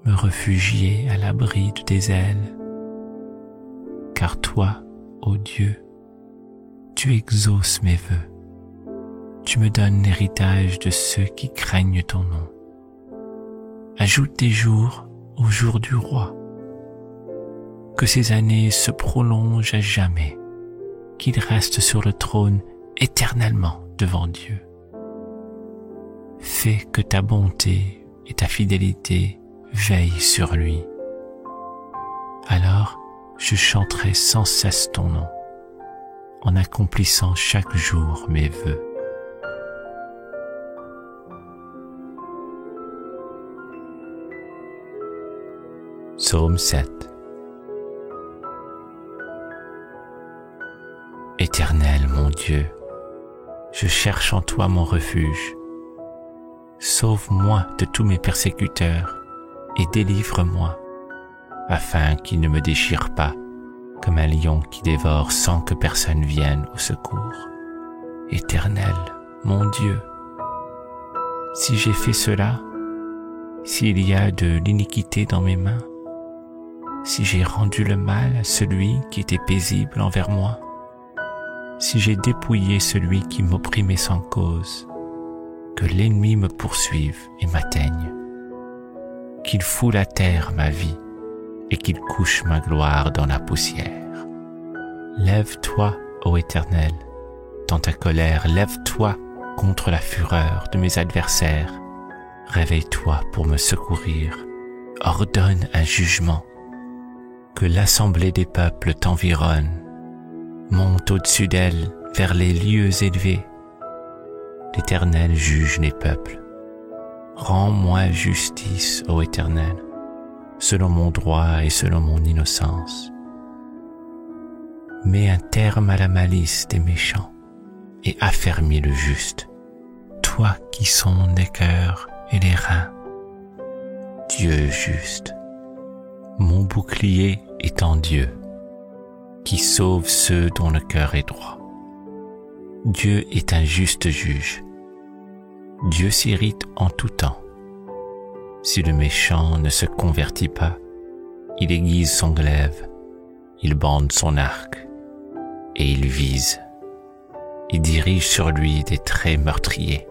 me réfugier à l'abri de tes ailes, car toi, ô Dieu, tu exauces mes vœux. Tu me donnes l'héritage de ceux qui craignent ton nom. Ajoute des jours aux jours du roi, que ces années se prolongent à jamais, qu'il reste sur le trône éternellement devant Dieu. Fais que ta bonté et ta fidélité veillent sur lui. Alors je chanterai sans cesse ton nom, en accomplissant chaque jour mes vœux. Psaume 7. Éternel mon Dieu, je cherche en toi mon refuge. Sauve-moi de tous mes persécuteurs et délivre-moi, afin qu'ils ne me déchirent pas comme un lion qui dévore sans que personne vienne au secours. Éternel mon Dieu, si j'ai fait cela, s'il y a de l'iniquité dans mes mains, si j'ai rendu le mal à celui qui était paisible envers moi, si j'ai dépouillé celui qui m'opprimait sans cause, que l'ennemi me poursuive et m'atteigne, qu'il foule à terre ma vie et qu'il couche ma gloire dans la poussière. Lève-toi, ô Éternel, dans ta colère, lève-toi contre la fureur de mes adversaires. Réveille-toi pour me secourir, ordonne un jugement. Que l'assemblée des peuples t'environne, monte au-dessus d'elle vers les lieux élevés. L'Éternel juge les peuples. Rends-moi justice, ô Éternel, selon mon droit et selon mon innocence. Mets un terme à la malice des méchants et affermis le juste, toi qui sondes les cœurs et les reins. Dieu juste, mon bouclier est en Dieu, qui sauve ceux dont le cœur est droit. Dieu est un juste juge. Dieu s'irrite en tout temps. Si le méchant ne se convertit pas, il aiguise son glaive, il bande son arc, et il vise. Il dirige sur lui des traits meurtriers.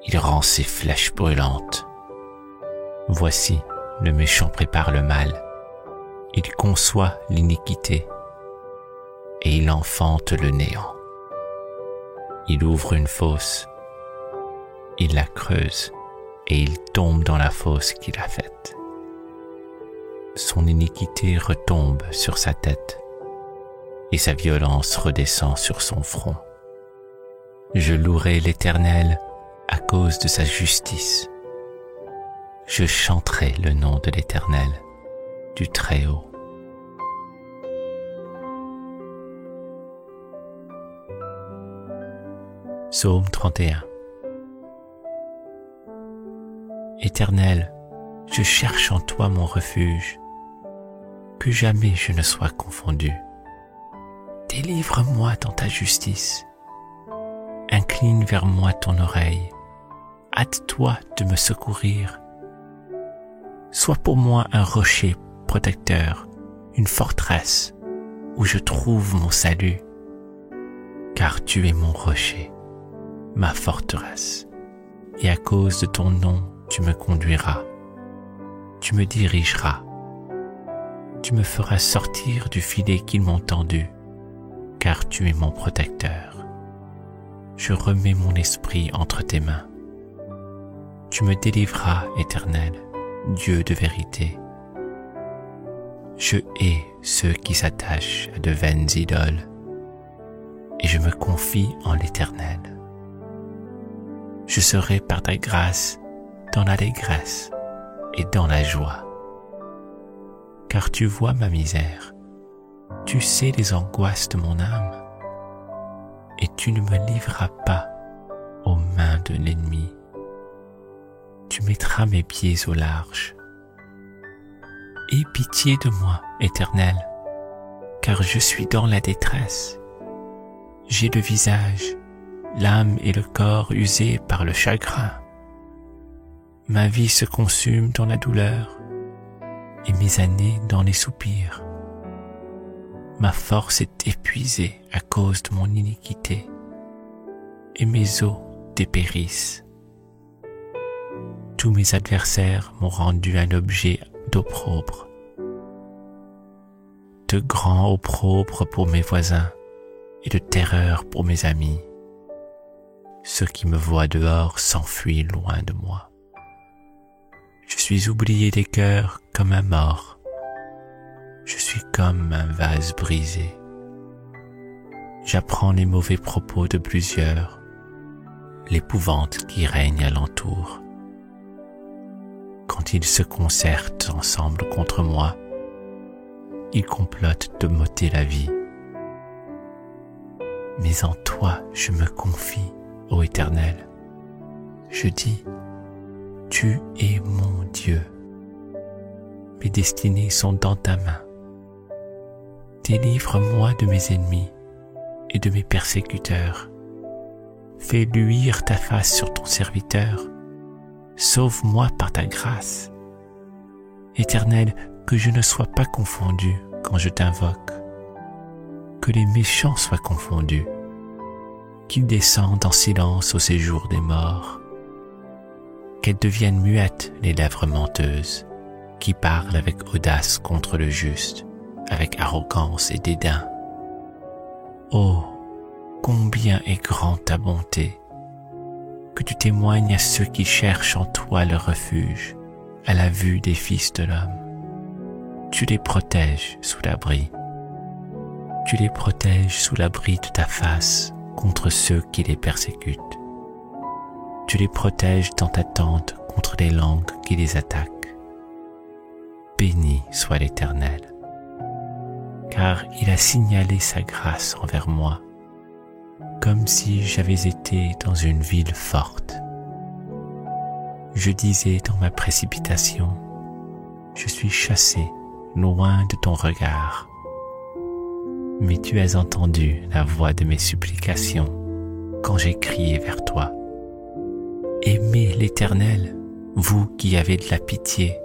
Il rend ses flèches brûlantes. Voici, le méchant prépare le mal, il conçoit l'iniquité, et il enfante le néant. Il ouvre une fosse, il la creuse, et il tombe dans la fosse qu'il a faite. Son iniquité retombe sur sa tête, et sa violence redescend sur son front. Je louerai l'Éternel à cause de sa justice. Je chanterai le nom de l'Éternel, du Très-Haut. Psaume 31. Éternel, je cherche en toi mon refuge, que jamais je ne sois confondu. Délivre-moi dans ta justice. Incline vers moi ton oreille. Hâte-toi de me secourir. Sois pour moi un rocher protecteur, une forteresse où je trouve mon salut, car tu es mon rocher, ma forteresse, et à cause de ton nom, tu me conduiras, tu me dirigeras, tu me feras sortir du filet qu'ils m'ont tendu, car tu es mon protecteur. Je remets mon esprit entre tes mains. Tu me délivreras, Éternel, Dieu de vérité. Je hais ceux qui s'attachent à de vaines idoles, et je me confie en l'Éternel. Je serai par ta grâce dans l'allégresse et dans la joie. Car tu vois ma misère, tu sais les angoisses de mon âme, et tu ne me livreras pas aux mains de l'ennemi. Tu mettras mes pieds au large. Aie pitié de moi, Éternel, car je suis dans la détresse. J'ai le visage, l'âme et le corps usés par le chagrin. Ma vie se consume dans la douleur et mes années dans les soupirs. Ma force est épuisée à cause de mon iniquité et mes os dépérissent. Tous mes adversaires m'ont rendu un objet d'opprobre, de grand opprobre pour mes voisins et de terreur pour mes amis. Ceux qui me voient dehors s'enfuient loin de moi. Je suis oublié des cœurs comme un mort. Je suis comme un vase brisé. J'apprends les mauvais propos de plusieurs, l'épouvante qui règne alentour. Quand ils se concertent ensemble contre moi, ils complotent de m'ôter la vie. Mais en toi je me confie, ô Éternel. Je dis, tu es mon Dieu. Mes destinées sont dans ta main. Délivre-moi de mes ennemis et de mes persécuteurs. Fais luire ta face sur ton serviteur. Sauve-moi par ta grâce. Éternel, que je ne sois pas confondu quand je t'invoque. Que les méchants soient confondus. Qu'ils descendent en silence au séjour des morts. Qu'elles deviennent muettes les lèvres menteuses, qui parlent avec audace contre le juste, avec arrogance et dédain. Oh, combien est grande ta bonté, que tu témoignes à ceux qui cherchent en toi le refuge, à la vue des fils de l'homme. Tu les protèges sous l'abri. Tu les protèges sous l'abri de ta face contre ceux qui les persécutent. Tu les protèges dans ta tente contre les langues qui les attaquent. Béni soit l'Éternel, car il a signalé sa grâce envers moi, comme si j'avais été dans une ville forte. Je disais dans ma précipitation, je suis chassé loin de ton regard. Mais tu as entendu la voix de mes supplications quand j'ai crié vers toi. Aimez l'Éternel, vous qui avez de la pitié.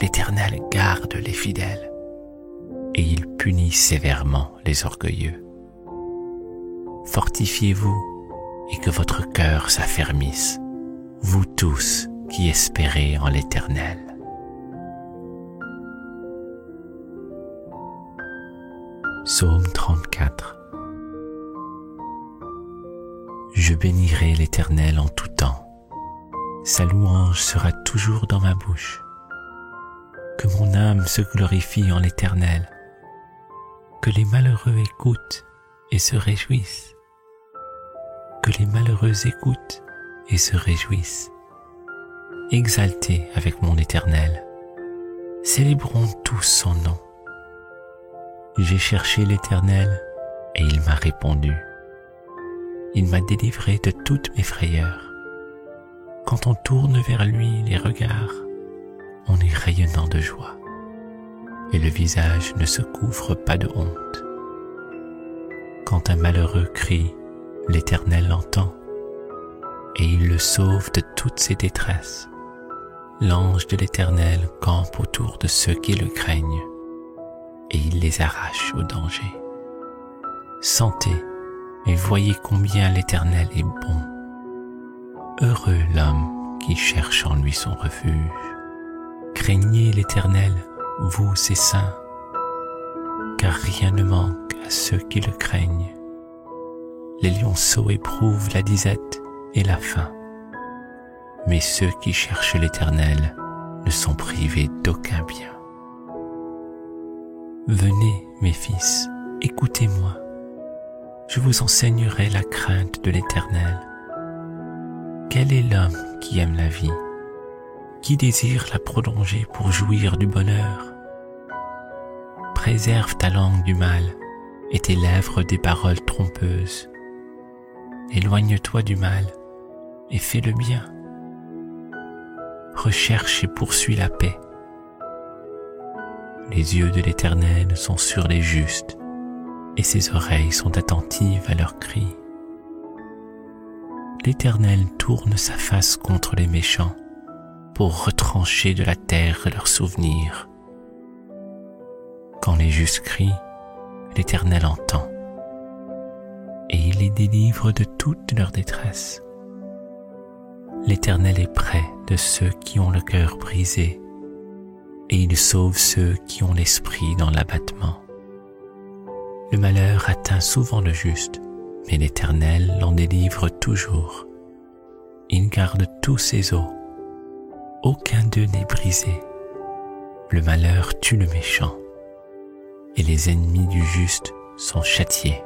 L'Éternel garde les fidèles et il punit sévèrement les orgueilleux. Fortifiez-vous et que votre cœur s'affermisse, vous tous qui espérez en l'Éternel. Psaume 34. Je bénirai l'Éternel en tout temps. Sa louange sera toujours dans ma bouche. Que mon âme se glorifie en l'Éternel. Que les malheureux écoutent et se réjouissent. Que les malheureux écoutent et se réjouissent. Exaltez avec mon Éternel. Célébrons tous son nom. J'ai cherché l'Éternel et il m'a répondu. Il m'a délivré de toutes mes frayeurs. Quand on tourne vers lui les regards, on est rayonnant de joie et le visage ne se couvre pas de honte. Quand un malheureux crie, l'Éternel l'entend et il le sauve de toutes ses détresses. L'ange de l'Éternel campe autour de ceux qui le craignent et il les arrache au danger. Sentez et voyez combien l'Éternel est bon. Heureux l'homme qui cherche en lui son refuge. Craignez l'Éternel, vous ses saints, car rien ne manque à ceux qui le craignent. Les lionceaux éprouvent la disette et la faim, mais ceux qui cherchent l'Éternel ne sont privés d'aucun bien. Venez, mes fils, écoutez-moi. Je vous enseignerai la crainte de l'Éternel. Quel est l'homme qui aime la vie, qui désire la prolonger pour jouir du bonheur? Préserve ta langue du mal et tes lèvres des paroles trompeuses. Éloigne-toi du mal et fais le bien. Recherche et poursuis la paix. Les yeux de l'Éternel sont sur les justes, et ses oreilles sont attentives à leurs cris. L'Éternel tourne sa face contre les méchants, pour retrancher de la terre leurs souvenirs. Quand les justes crient, l'Éternel entend, et il les délivre de toute leur détresse. L'Éternel est près de ceux qui ont le cœur brisé, et il sauve ceux qui ont l'esprit dans l'abattement. Le malheur atteint souvent le juste, mais l'Éternel l'en délivre toujours. Il garde tous ses os, aucun d'eux n'est brisé. Le malheur tue le méchant, et les ennemis du juste sont châtiés.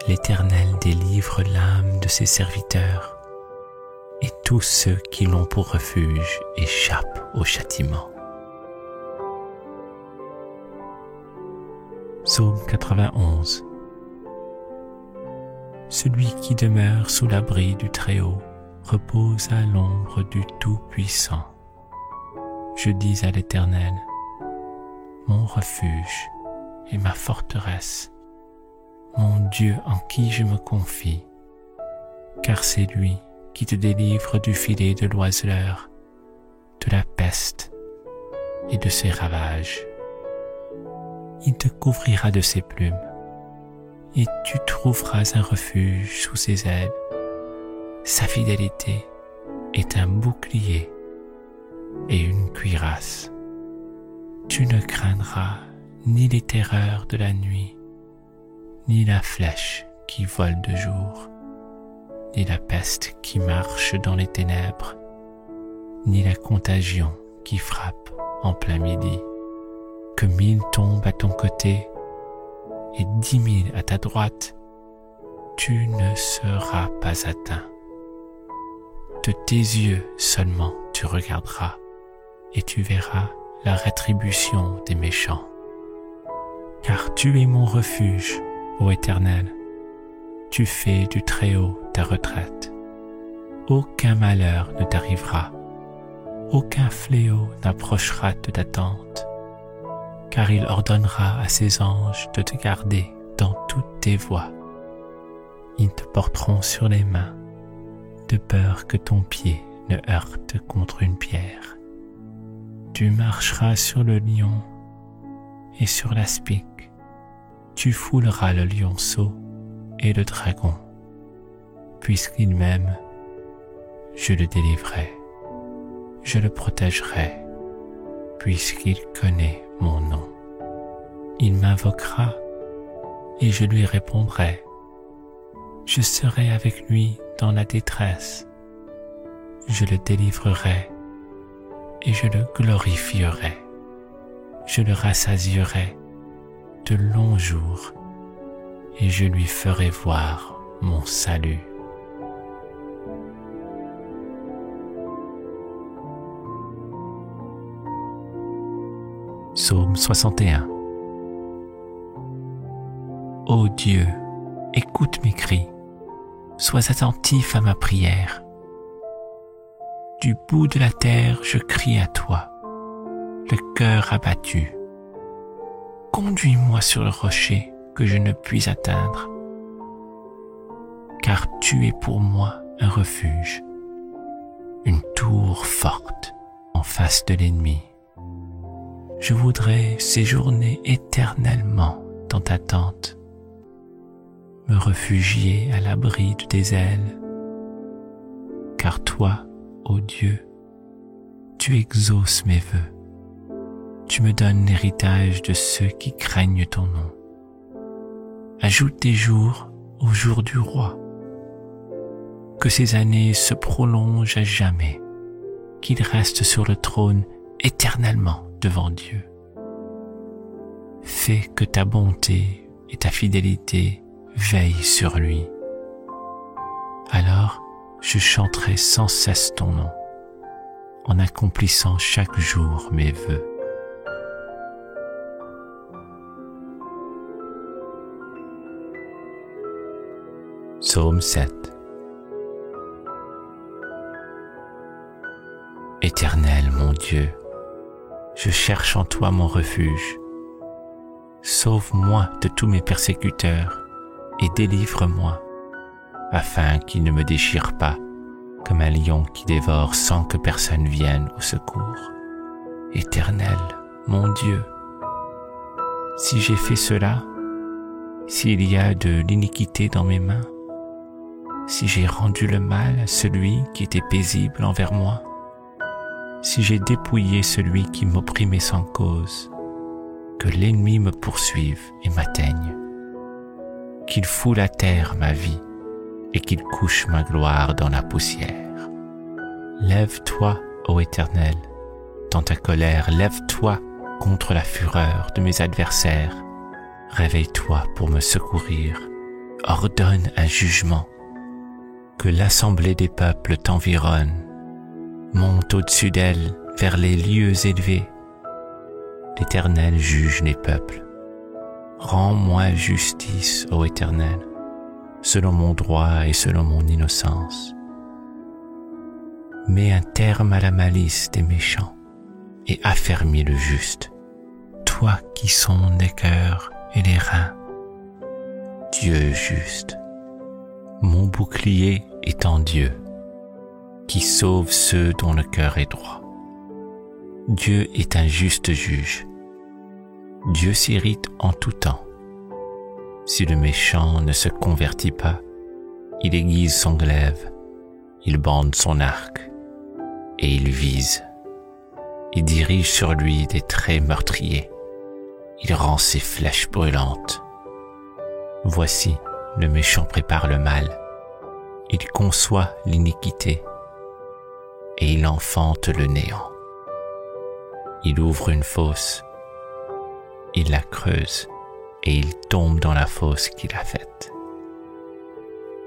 L'Éternel délivre l'âme de ses serviteurs, et tous ceux qui l'ont pour refuge échappent au châtiment. Psaume 91. Celui qui demeure sous l'abri du Très-Haut repose à l'ombre du Tout-Puissant. Je dis à l'Éternel, mon refuge et ma forteresse, mon Dieu en qui je me confie, car c'est lui qui te délivre du filet de l'oiseleur, de la peste et de ses ravages. Il te couvrira de ses plumes, et tu trouveras un refuge sous ses ailes. Sa fidélité est un bouclier et une cuirasse. Tu ne craindras ni les terreurs de la nuit, ni la flèche qui vole de jour, ni la peste qui marche dans les ténèbres, ni la contagion qui frappe en plein midi. Que 1000 tombent à ton côté et 10 000 à ta droite, tu ne seras pas atteint. De tes yeux seulement tu regarderas et tu verras la rétribution des méchants. Car tu es mon refuge, ô Éternel, tu fais du Très-Haut ta retraite. Aucun malheur ne t'arrivera, aucun fléau n'approchera de ta tente, car il ordonnera à ses anges de te garder dans toutes tes voies. Ils te porteront sur les mains, de peur que ton pied ne heurte contre une pierre. Tu marcheras sur le lion et sur l'aspic, tu fouleras le lionceau et le dragon. Puisqu'il m'aime, je le délivrerai, je le protégerai, puisqu'il connaît mon nom. Il m'invoquera et je lui répondrai. Je serai avec lui dans la détresse. Je le délivrerai et je le glorifierai. Je le rassasierai de longs jours et je lui ferai voir mon salut. Psaume 61. Ô Dieu, écoute mes cris, sois attentif à ma prière. Du bout de la terre, je crie à toi, le cœur abattu. Conduis-moi sur le rocher que je ne puis atteindre, car tu es pour moi un refuge, une tour forte en face de l'ennemi. Je voudrais séjourner éternellement dans ta tente, me réfugier à l'abri de tes ailes, car toi, ô Dieu, tu exauces mes vœux. Tu me donnes l'héritage de ceux qui craignent ton nom. Ajoute des jours aux jours du roi, que ces années se prolongent à jamais. qu'il reste sur le trône éternellement devant Dieu. Fais que ta bonté et ta fidélité veillent sur lui. Alors je chanterai sans cesse ton nom, en accomplissant chaque jour mes vœux. Psaume 7. Éternel mon Dieu, je cherche en toi mon refuge. Sauve-moi de tous mes persécuteurs et délivre-moi, afin qu'ils ne me déchirent pas comme un lion qui dévore sans que personne vienne au secours. Éternel mon Dieu, si j'ai fait cela, s'il y a de l'iniquité dans mes mains, si j'ai rendu le mal à celui qui était paisible envers moi, si j'ai dépouillé celui qui m'opprimait sans cause, que l'ennemi me poursuive et m'atteigne, qu'il foule à terre ma vie et qu'il couche ma gloire dans la poussière. Lève-toi, ô Éternel, dans ta colère, lève-toi contre la fureur de mes adversaires. Réveille-toi pour me secourir, ordonne un jugement. Que l'assemblée des peuples t'environne, monte au-dessus d'elle vers les lieux élevés. L'Éternel juge les peuples. Rends-moi justice, ô Éternel, selon mon droit et selon mon innocence. Mets un terme à la malice des méchants et affermis le juste, toi qui sondes les cœurs et les reins. Dieu juste, mon bouclier est en Dieu, qui sauve ceux dont le cœur est droit. Dieu est un juste juge. Dieu s'irrite en tout temps. Si le méchant ne se convertit pas, il aiguise son glaive, il bande son arc, et il vise. Il dirige sur lui des traits meurtriers. Il rend ses flèches brûlantes. Voici, le méchant prépare le mal. Il conçoit l'iniquité, et il enfante le néant. Il ouvre une fosse, il la creuse, et il tombe dans la fosse qu'il a faite.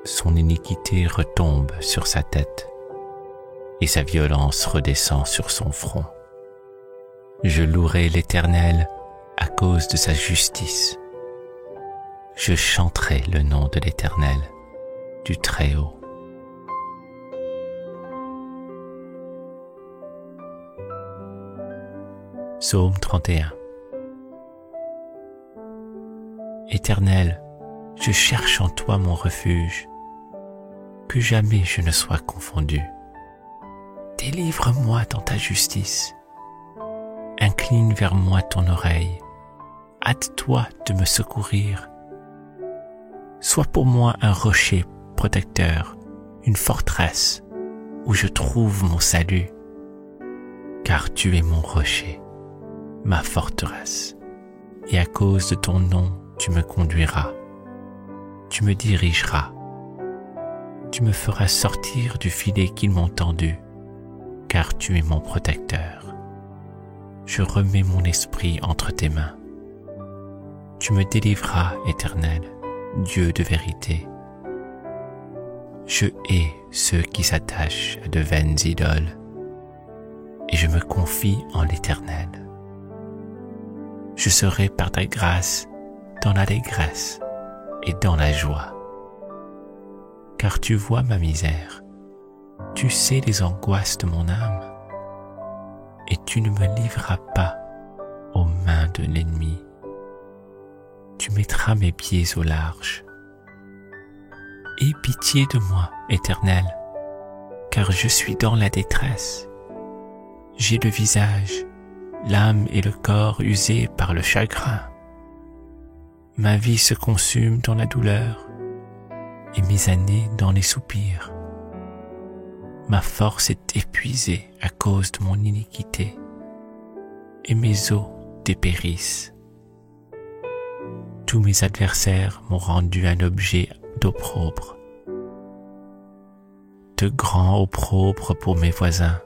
Son iniquité retombe sur sa tête, et sa violence redescend sur son front. Je louerai l'Éternel à cause de sa justice. Je chanterai le nom de l'Éternel, du Très-Haut. Psaume 31. Éternel, je cherche en toi mon refuge, que jamais je ne sois confondu. Délivre-moi dans ta justice. Incline vers moi ton oreille. Hâte-toi de me secourir. Sois pour moi un rocher protecteur, une forteresse où je trouve mon salut. Car tu es mon rocher, ma forteresse, et à cause de ton nom, tu me conduiras. Tu me dirigeras. Tu me feras sortir du filet qu'ils m'ont tendu, car tu es mon protecteur. Je remets mon esprit entre tes mains. Tu me délivreras, Éternel, Dieu de vérité. Je hais ceux qui s'attachent à de vaines idoles, et je me confie en l'Éternel. Je serai par ta grâce dans l'allégresse et dans la joie. Car tu vois ma misère, tu sais les angoisses de mon âme, et tu ne me livreras pas aux mains de l'ennemi. Tu mettras mes pieds au large. Aie pitié de moi, Éternel, car je suis dans la détresse. J'ai le visage, l'âme et le corps usés par le chagrin. Ma vie se consume dans la douleur et mes années dans les soupirs. Ma force est épuisée à cause de mon iniquité et mes os dépérissent. Tous mes adversaires m'ont rendu un objet d'opprobre, de grands opprobres pour mes voisins,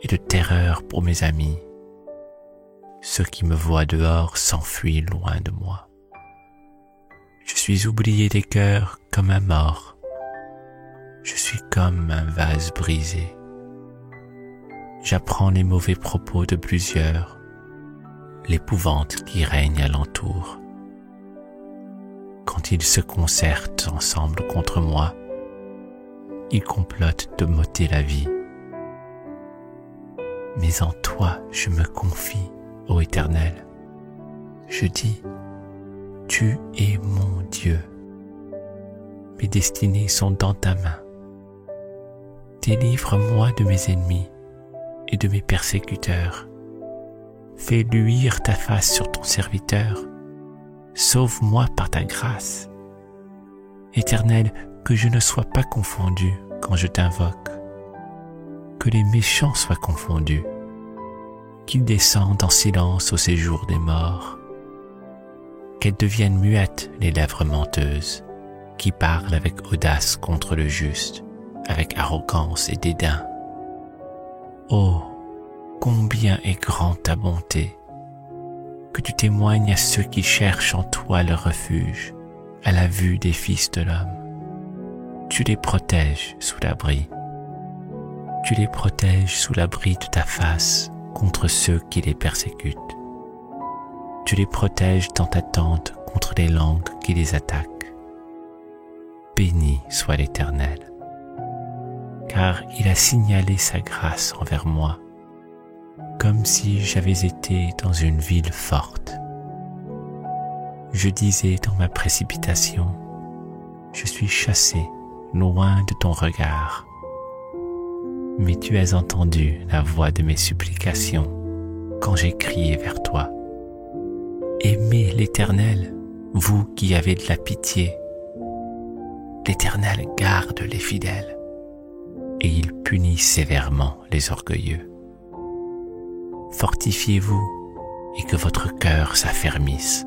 et de terreur pour mes amis. Ceux qui me voient dehors s'enfuient loin de moi. Je suis oublié des cœurs comme un mort. Je suis comme un vase brisé. J'apprends les mauvais propos de plusieurs, l'épouvante qui règne alentour. Quand ils se concertent ensemble contre moi, ils complotent de m'ôter la vie. Mais en toi je me confie, ô Éternel. Je dis, tu es mon Dieu. Mes destinées sont dans ta main. Délivre-moi de mes ennemis et de mes persécuteurs. Fais luire ta face sur ton serviteur. Sauve-moi par ta grâce. Éternel, que je ne sois pas confondu quand je t'invoque. Que les méchants soient confondus. Qu'ils descendent en silence au séjour des morts. Qu'elles deviennent muettes les lèvres menteuses, qui parlent avec audace contre le juste, avec arrogance et dédain. Oh, combien est grande ta bonté, que tu témoignes à ceux qui cherchent en toi le refuge, à la vue des fils de l'homme. Tu les protèges sous l'abri. Tu les protèges sous l'abri de ta face contre ceux qui les persécutent. Tu les protèges dans ta tente contre les langues qui les attaquent. Béni soit l'Éternel, car il a signalé sa grâce envers moi, comme si j'avais été dans une ville forte. Je disais dans ma précipitation, je suis chassé loin de ton regard. Mais tu as entendu la voix de mes supplications quand j'ai crié vers toi. Aimez l'Éternel, vous qui avez de la pitié. L'Éternel garde les fidèles et il punit sévèrement les orgueilleux. Fortifiez-vous et que votre cœur s'affermisse,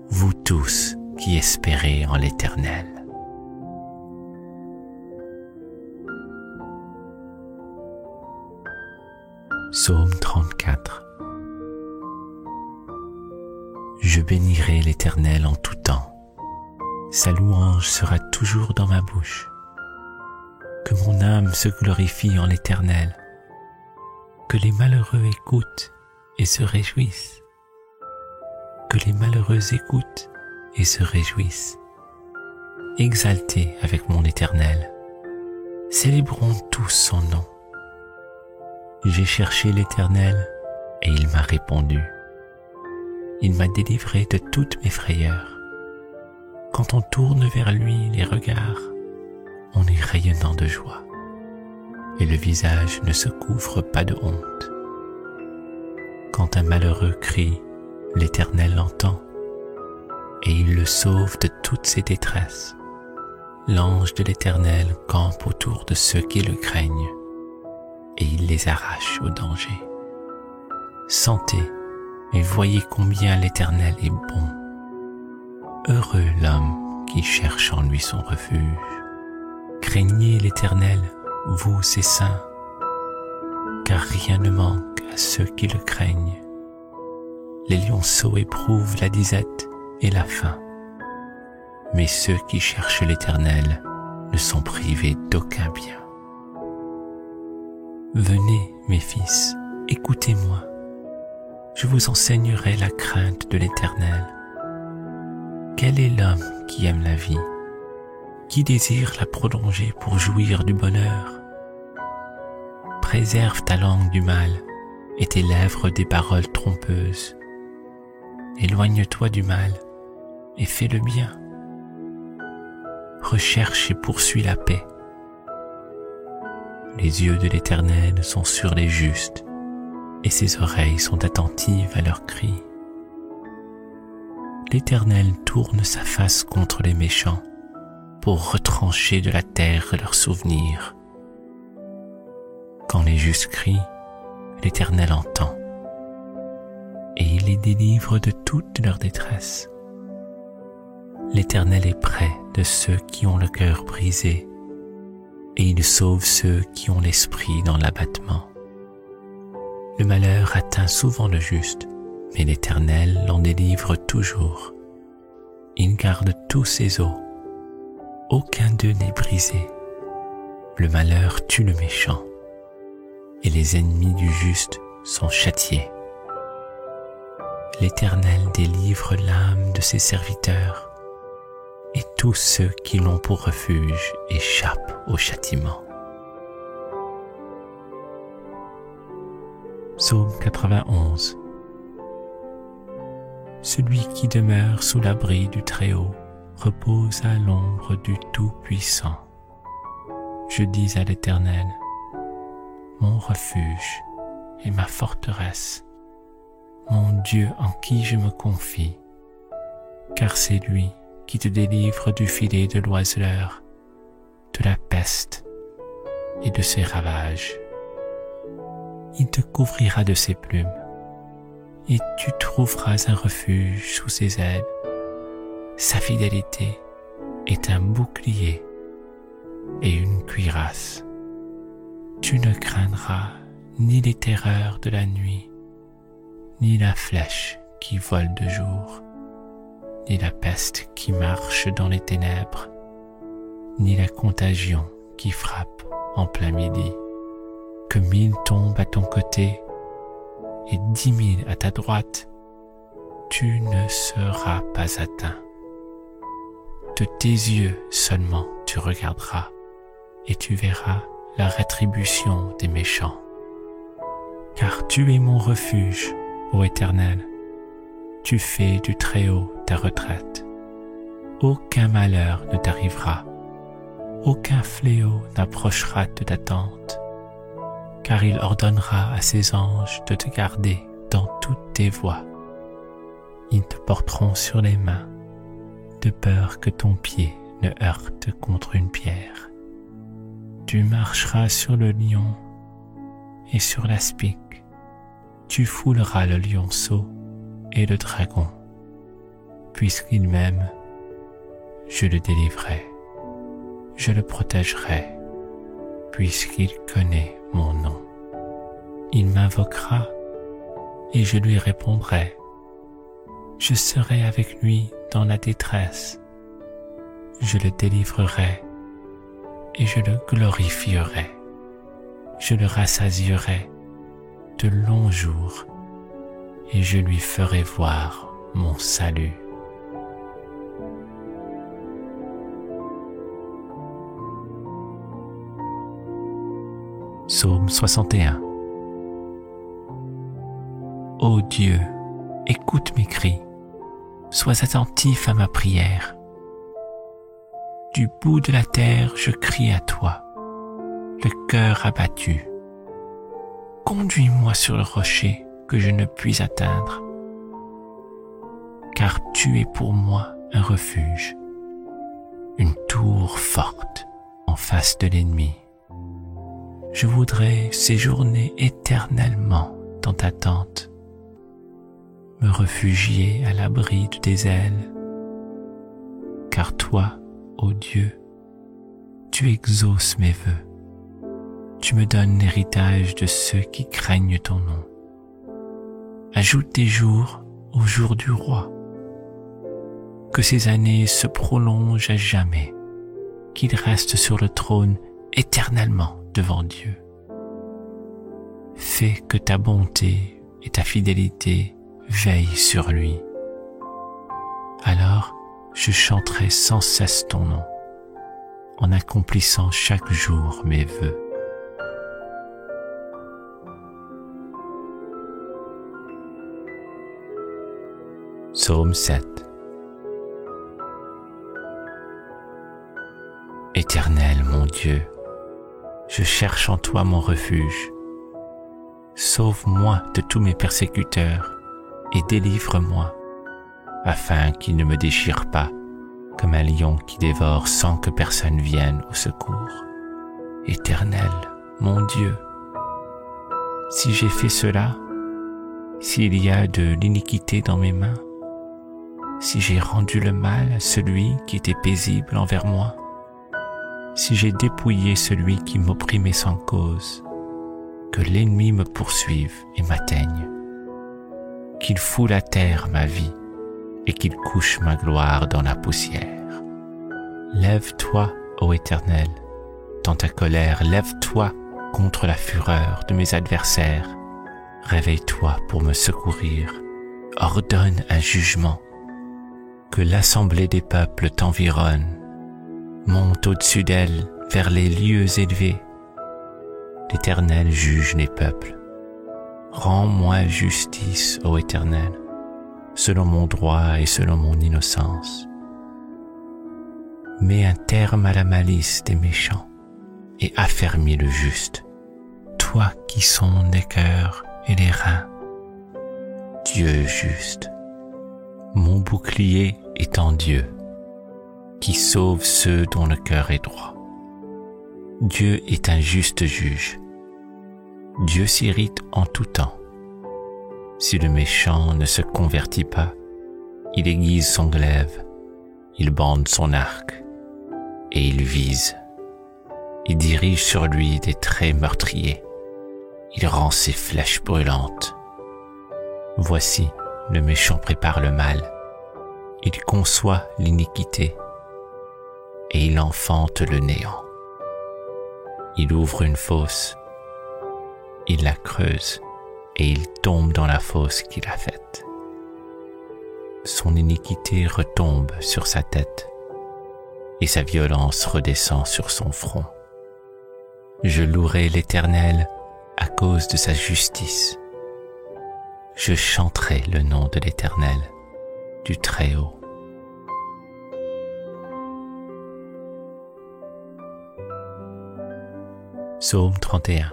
vous tous qui espérez en l'Éternel. Psaume 34. Je bénirai l'Éternel en tout temps. Sa louange sera toujours dans ma bouche. Que mon âme se glorifie en l'Éternel. Que les malheureux écoutent et se réjouissent. Que les malheureux écoutent et se réjouissent. Exaltez avec mon Éternel. Célébrons tous son nom. J'ai cherché l'Éternel et il m'a répondu. Il m'a délivré de toutes mes frayeurs. Quand on tourne vers lui les regards, on est rayonnant de joie et le visage ne se couvre pas de honte. Quand un malheureux crie, l'Éternel l'entend et il le sauve de toutes ses détresses. L'ange de l'Éternel campe autour de ceux qui le craignent et il les arrache au danger. Sentez et voyez combien l'Éternel est bon. Heureux l'homme qui cherche en lui son refuge. Craignez l'Éternel, vous ses saints, car rien ne manque à ceux qui le craignent. Les lionceaux éprouvent la disette et la faim, mais ceux qui cherchent l'Éternel ne sont privés d'aucun bien. Venez, mes fils, écoutez-moi. Je vous enseignerai la crainte de l'Éternel. Quel est l'homme qui aime la vie, qui désire la prolonger pour jouir du bonheur? Préserve ta langue du mal et tes lèvres des paroles trompeuses. Éloigne-toi du mal et fais le bien. Recherche et poursuis la paix. Les yeux de l'Éternel sont sur les justes et ses oreilles sont attentives à leurs cris. L'Éternel tourne sa face contre les méchants pour retrancher de la terre leurs souvenirs. Quand les justes crient, l'Éternel entend et il les délivre de toute leur détresse. L'Éternel est près de ceux qui ont le cœur brisé et il sauve ceux qui ont l'esprit dans l'abattement. Le malheur atteint souvent le juste, mais l'Éternel l'en délivre toujours. Il garde tous ses os, aucun d'eux n'est brisé. Le malheur tue le méchant, et les ennemis du juste sont châtiés. L'Éternel délivre l'âme de ses serviteurs, et tous ceux qui l'ont pour refuge échappent au châtiment. Psaume 91. Celui qui demeure sous l'abri du Très-Haut repose à l'ombre du Tout-Puissant. Je dis à l'Éternel, mon refuge et ma forteresse, mon Dieu en qui je me confie, car c'est lui qui te délivre du filet de l'oiseleur, de la peste et de ses ravages. Il te couvrira de ses plumes, et tu trouveras un refuge sous ses ailes. Sa fidélité est un bouclier et une cuirasse. Tu ne craindras ni les terreurs de la nuit, ni la flèche qui vole de jour, ni la peste qui marche dans les ténèbres, ni la contagion qui frappe en plein midi. Que 1000 tombent à ton côté et 10 000 à ta droite, tu ne seras pas atteint. De tes yeux seulement tu regarderas et tu verras la rétribution des méchants. Car tu es mon refuge, ô Éternel, tu fais du Très-Haut ta retraite. Aucun malheur ne t'arrivera, aucun fléau n'approchera de ta tente, car il ordonnera à ses anges de te garder dans toutes tes voies. Ils te porteront sur les mains, de peur que ton pied ne heurte contre une pierre. Tu marcheras sur le lion et sur l'aspic. Tu fouleras le lionceau et le dragon. Puisqu'il m'aime, je le délivrerai. Je le protégerai, puisqu'il connaît mon nom. Il m'invoquera et je lui répondrai. Je serai avec lui dans la détresse. Je le délivrerai et je le glorifierai. Je le rassasierai de longs jours et je lui ferai voir mon salut. Psaume 61. Ô Dieu, écoute mes cris, sois attentif à ma prière. Du bout de la terre, je crie à toi, le cœur abattu. Conduis-moi sur le rocher que je ne puis atteindre, car tu es pour moi un refuge, une tour forte en face de l'ennemi. Je voudrais séjourner éternellement dans ta tente, me réfugier à l'abri de tes ailes, car toi, ô Dieu, tu exauces mes vœux. Tu me donnes l'héritage de ceux qui craignent ton nom. Ajoute des jours aux jours du roi, que ses années se prolongent à jamais, qu'il reste sur le trône éternellement devant Dieu. Fais que ta bonté et ta fidélité veillent sur lui. Alors je chanterai sans cesse ton nom, en accomplissant chaque jour mes vœux. Psaume 7. Éternel mon Dieu, je cherche en toi mon refuge. Sauve-moi de tous mes persécuteurs et délivre-moi, afin qu'ils ne me déchirent pas comme un lion qui dévore sans que personne vienne au secours. Éternel, mon Dieu, si j'ai fait cela, s'il y a de l'iniquité dans mes mains, si j'ai rendu le mal à celui qui était paisible envers moi, si j'ai dépouillé celui qui m'opprimait sans cause, que l'ennemi me poursuive et m'atteigne, qu'il foule à terre ma vie et qu'il couche ma gloire dans la poussière. Lève-toi, ô Éternel, dans ta colère, lève-toi contre la fureur de mes adversaires. Réveille-toi pour me secourir, ordonne un jugement, que l'assemblée des peuples t'environne, monte au-dessus d'elle vers les lieux élevés. L'Éternel juge les peuples. Rends-moi justice, ô Éternel, selon mon droit et selon mon innocence. Mets un terme à la malice des méchants et affermis le juste, toi qui sondes les cœurs et les reins. Dieu juste, mon bouclier est en Dieu, qui sauve ceux dont le cœur est droit. Dieu est un juste juge. Dieu s'irrite en tout temps. Si le méchant ne se convertit pas, il aiguise son glaive, il bande son arc, et il vise. Il dirige sur lui des traits meurtriers. Il rend ses flèches brûlantes. Voici, le méchant prépare le mal. Il conçoit l'iniquité, et il enfante le néant. Il ouvre une fosse, il la creuse, et il tombe dans la fosse qu'il a faite. Son iniquité retombe sur sa tête, et sa violence redescend sur son front. Je louerai l'Éternel à cause de sa justice. Je chanterai le nom de l'Éternel, du Très-Haut. Psaume 31.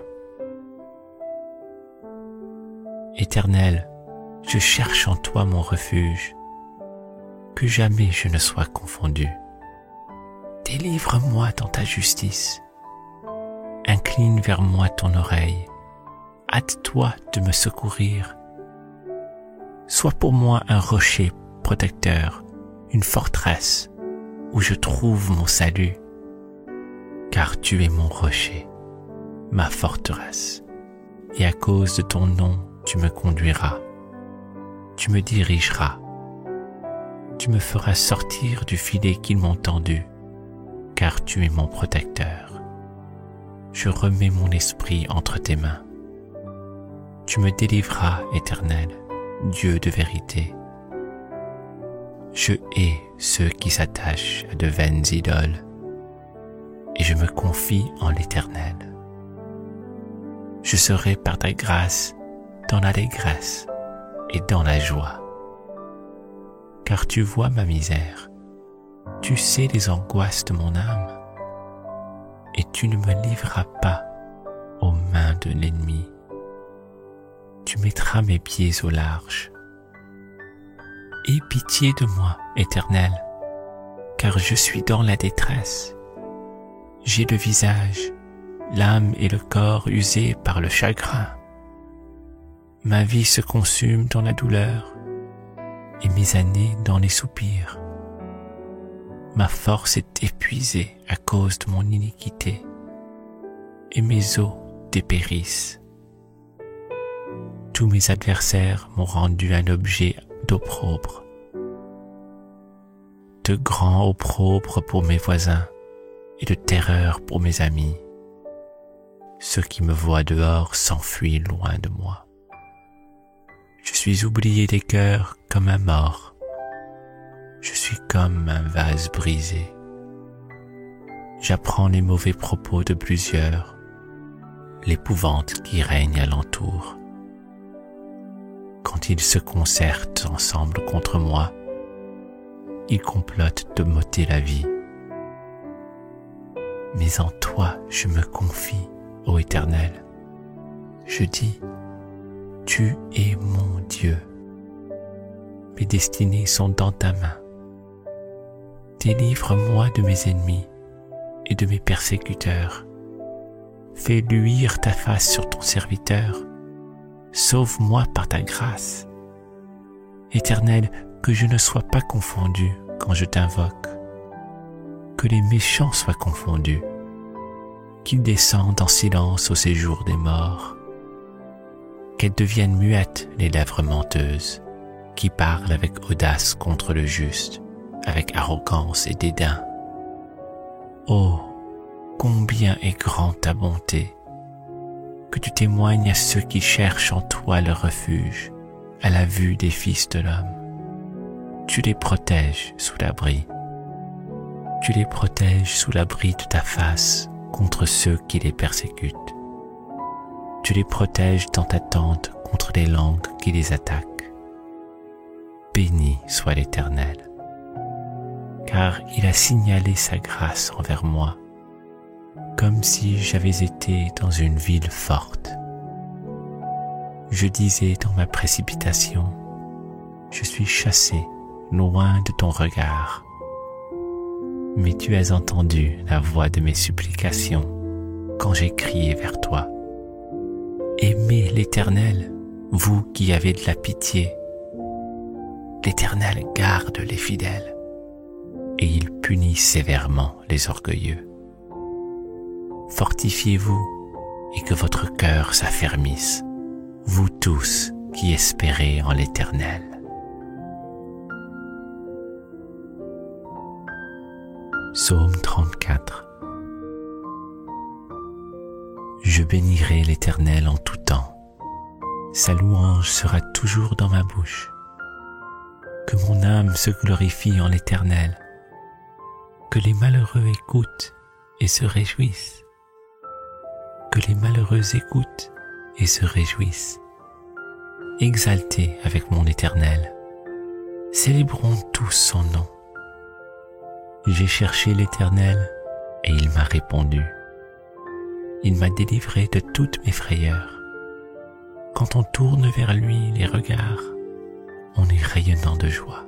Éternel, je cherche en toi mon refuge, que jamais je ne sois confondu. Délivre-moi dans ta justice. Incline vers moi ton oreille. Hâte-toi de me secourir. Sois pour moi un rocher protecteur, une forteresse où je trouve mon salut. Car tu es mon rocher, ma forteresse, et à cause de ton nom, tu me conduiras. Tu me dirigeras. Tu me feras sortir du filet qu'ils m'ont tendu, car tu es mon protecteur. Je remets mon esprit entre tes mains. Tu me délivreras, Éternel, Dieu de vérité. Je hais ceux qui s'attachent à de vaines idoles, et je me confie en l'Éternel. Je serai par ta grâce dans l'allégresse et dans la joie. Car tu vois ma misère, tu sais les angoisses de mon âme, et tu ne me livreras pas aux mains de l'ennemi. Tu mettras mes pieds au large. Aie pitié de moi, Éternel, car je suis dans la détresse. J'ai le visage, l'âme et le corps usés par le chagrin. Ma vie se consume dans la douleur et mes années dans les soupirs. Ma force est épuisée à cause de mon iniquité et mes os dépérissent. Tous mes adversaires m'ont rendu un objet d'opprobre, de grand opprobre pour mes voisins et de terreur pour mes amis. Ceux qui me voient dehors s'enfuient loin de moi. Je suis oublié des cœurs comme un mort. Je suis comme un vase brisé. J'apprends les mauvais propos de plusieurs, l'épouvante qui règne alentour. Quand ils se concertent ensemble contre moi, ils complotent de m'ôter la vie. Mais en toi je me confie, ô Éternel. Je dis, tu es mon Dieu. Mes destinées sont dans ta main. Délivre-moi de mes ennemis et de mes persécuteurs. Fais luire ta face sur ton serviteur. Sauve-moi par ta grâce. Éternel, que je ne sois pas confondu quand je t'invoque. Que les méchants soient confondus. Qu'ils descendent en silence au séjour des morts. qu'elles deviennent muettes les lèvres menteuses, qui parlent avec audace contre le juste, avec arrogance et dédain. Oh, combien est grande ta bonté, que tu témoignes à ceux qui cherchent en toi le refuge, à la vue des fils de l'homme. Tu les protèges sous l'abri. Tu les protèges sous l'abri de ta face contre ceux qui les persécutent. Tu les protèges dans ta tente contre les langues qui les attaquent. Béni soit l'Éternel, car il a signalé sa grâce envers moi, comme si j'avais été dans une ville forte. Je disais dans ma précipitation, je suis chassé loin de ton regard. Mais tu as entendu la voix de mes supplications quand j'ai crié vers toi. Aimez l'Éternel, vous qui avez de la pitié. L'Éternel garde les fidèles et il punit sévèrement les orgueilleux. Fortifiez-vous et que votre cœur s'affermisse, vous tous qui espérez en l'Éternel. Psaume 34. Je bénirai l'Éternel en tout temps. Sa louange sera toujours dans ma bouche. Que mon âme se glorifie en l'Éternel. Que les malheureux écoutent et se réjouissent. Que les malheureux écoutent et se réjouissent. Exaltez avec mon Éternel. Célébrons tous son nom. J'ai cherché l'Éternel et il m'a répondu. Il m'a délivré de toutes mes frayeurs. Quand on tourne vers lui les regards, on est rayonnant de joie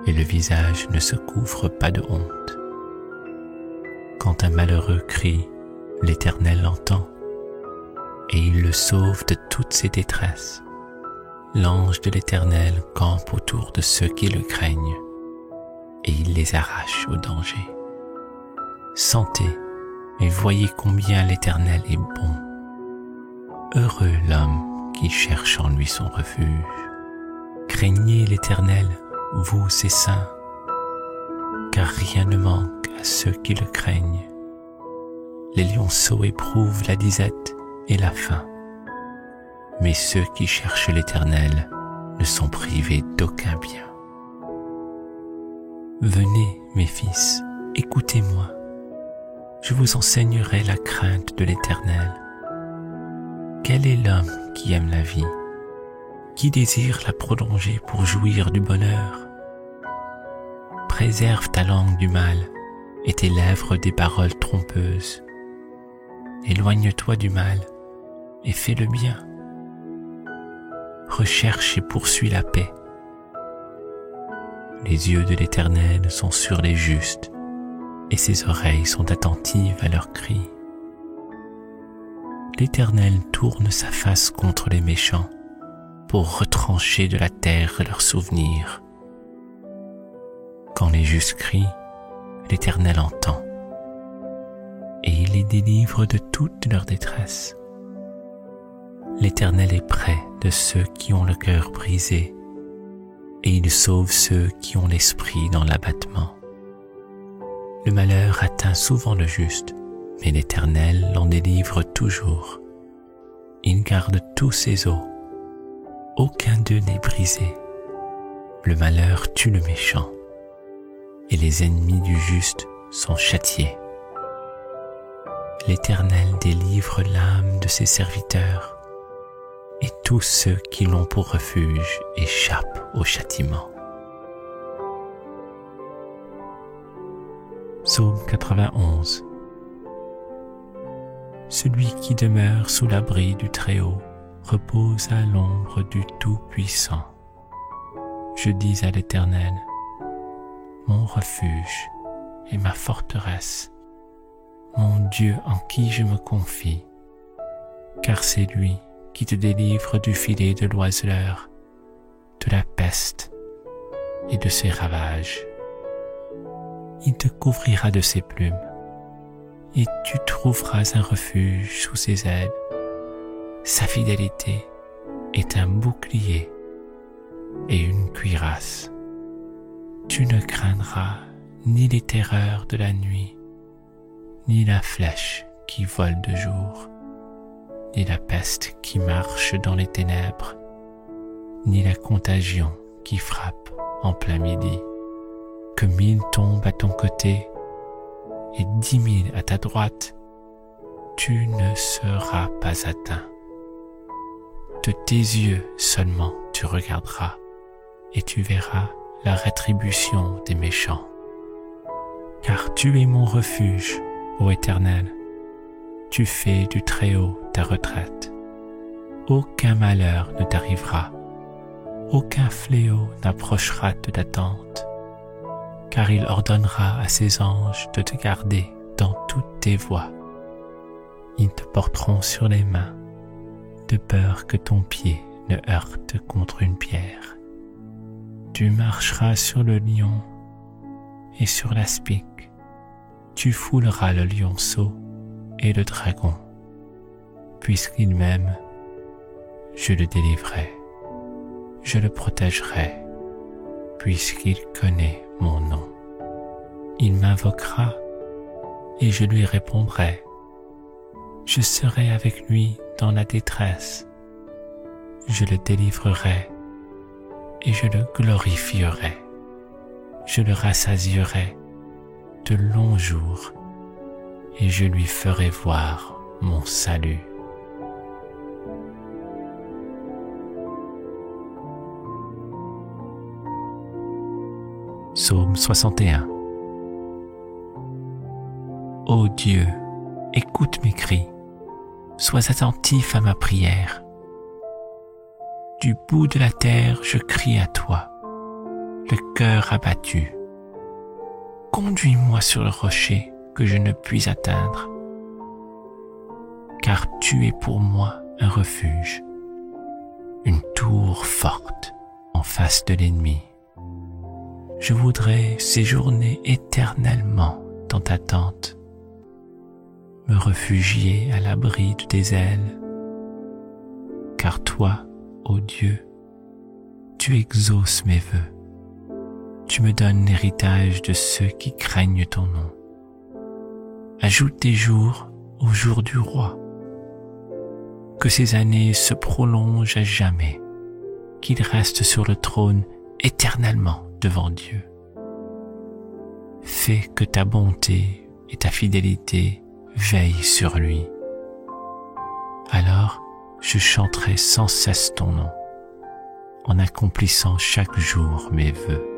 et le visage ne se couvre pas de honte. Quand un malheureux crie, l'Éternel l'entend et il le sauve de toutes ses détresses. L'ange de l'Éternel campe autour de ceux qui le craignent et il les arrache au danger. Sentez et voyez combien l'Éternel est bon. Heureux l'homme qui cherche en lui son refuge. Craignez l'Éternel, vous ses saints, car rien ne manque à ceux qui le craignent. Les lionceaux éprouvent la disette et la faim, mais ceux qui cherchent l'Éternel ne sont privés d'aucun bien. Venez, mes fils, écoutez-moi. Je vous enseignerai la crainte de l'Éternel. Quel est l'homme qui aime la vie, qui désire la prolonger pour jouir du bonheur? Préserve ta langue du mal et tes lèvres des paroles trompeuses. Éloigne-toi du mal et fais le bien. Recherche et poursuis la paix. Les yeux de l'Éternel sont sur les justes, et ses oreilles sont attentives à leurs cris. L'Éternel tourne sa face contre les méchants, pour retrancher de la terre leurs souvenirs. Quand les justes crient, l'Éternel entend, et il les délivre de toute leur détresse. L'Éternel est près de ceux qui ont le cœur brisé, et il sauve ceux qui ont l'esprit dans l'abattement. Le malheur atteint souvent le juste, mais l'Éternel l'en délivre toujours. Il garde tous ses os, aucun d'eux n'est brisé. Le malheur tue le méchant, et les ennemis du juste sont châtiés. L'Éternel délivre l'âme de ses serviteurs, et tous ceux qui l'ont pour refuge échappent au châtiment. Psaume 91. Celui qui demeure sous l'abri du Très-Haut repose à l'ombre du Tout-Puissant. Je dis à l'Éternel, mon refuge et ma forteresse, mon Dieu en qui je me confie, car c'est lui qui te délivre du filet de l'oiseleur, de la peste et de ses ravages. Il te couvrira de ses plumes, et tu trouveras un refuge sous ses ailes. Sa fidélité est un bouclier et une cuirasse. Tu ne craindras ni les terreurs de la nuit, ni la flèche qui vole de jour, ni la peste qui marche dans les ténèbres, ni la contagion qui frappe en plein midi. Que 1000 tombent à ton côté et 10 000 à ta droite, tu ne seras pas atteint. De tes yeux seulement tu regarderas et tu verras la rétribution des méchants. Car tu es mon refuge, ô Éternel, tu fais du Très-Haut ta retraite. Aucun malheur ne t'arrivera, aucun fléau n'approchera de ta tente, car il ordonnera à ses anges de te garder dans toutes tes voies. Ils te porteront sur les mains, de peur que ton pied ne heurte contre une pierre. Tu marcheras sur le lion et sur l'aspic, tu fouleras le lionceau et le dragon. Puisqu'il m'aime, je le délivrerai, je le protégerai, puisqu'il connaît mon nom. Il m'invoquera et je lui répondrai. Je serai avec lui dans la détresse. Je le délivrerai et je le glorifierai. Je le rassasierai de longs jours et je lui ferai voir mon salut. Psaume 61. Ô Dieu, écoute mes cris, sois attentif à ma prière. Du bout de la terre, je crie à toi, le cœur abattu. Conduis-moi sur le rocher que je ne puis atteindre, car tu es pour moi un refuge, une tour forte en face de l'ennemi. Je voudrais séjourner éternellement dans ta tente, me réfugier à l'abri de tes ailes, car toi, ô Dieu, tu exauces mes vœux. Tu me donnes l'héritage de ceux qui craignent ton nom. Ajoute des jours aux jours du roi, que ces années se prolongent à jamais, qu'il reste sur le trône éternellement devant Dieu. Fais que ta bonté et ta fidélité veillent sur lui. Alors je chanterai sans cesse ton nom, en accomplissant chaque jour mes vœux.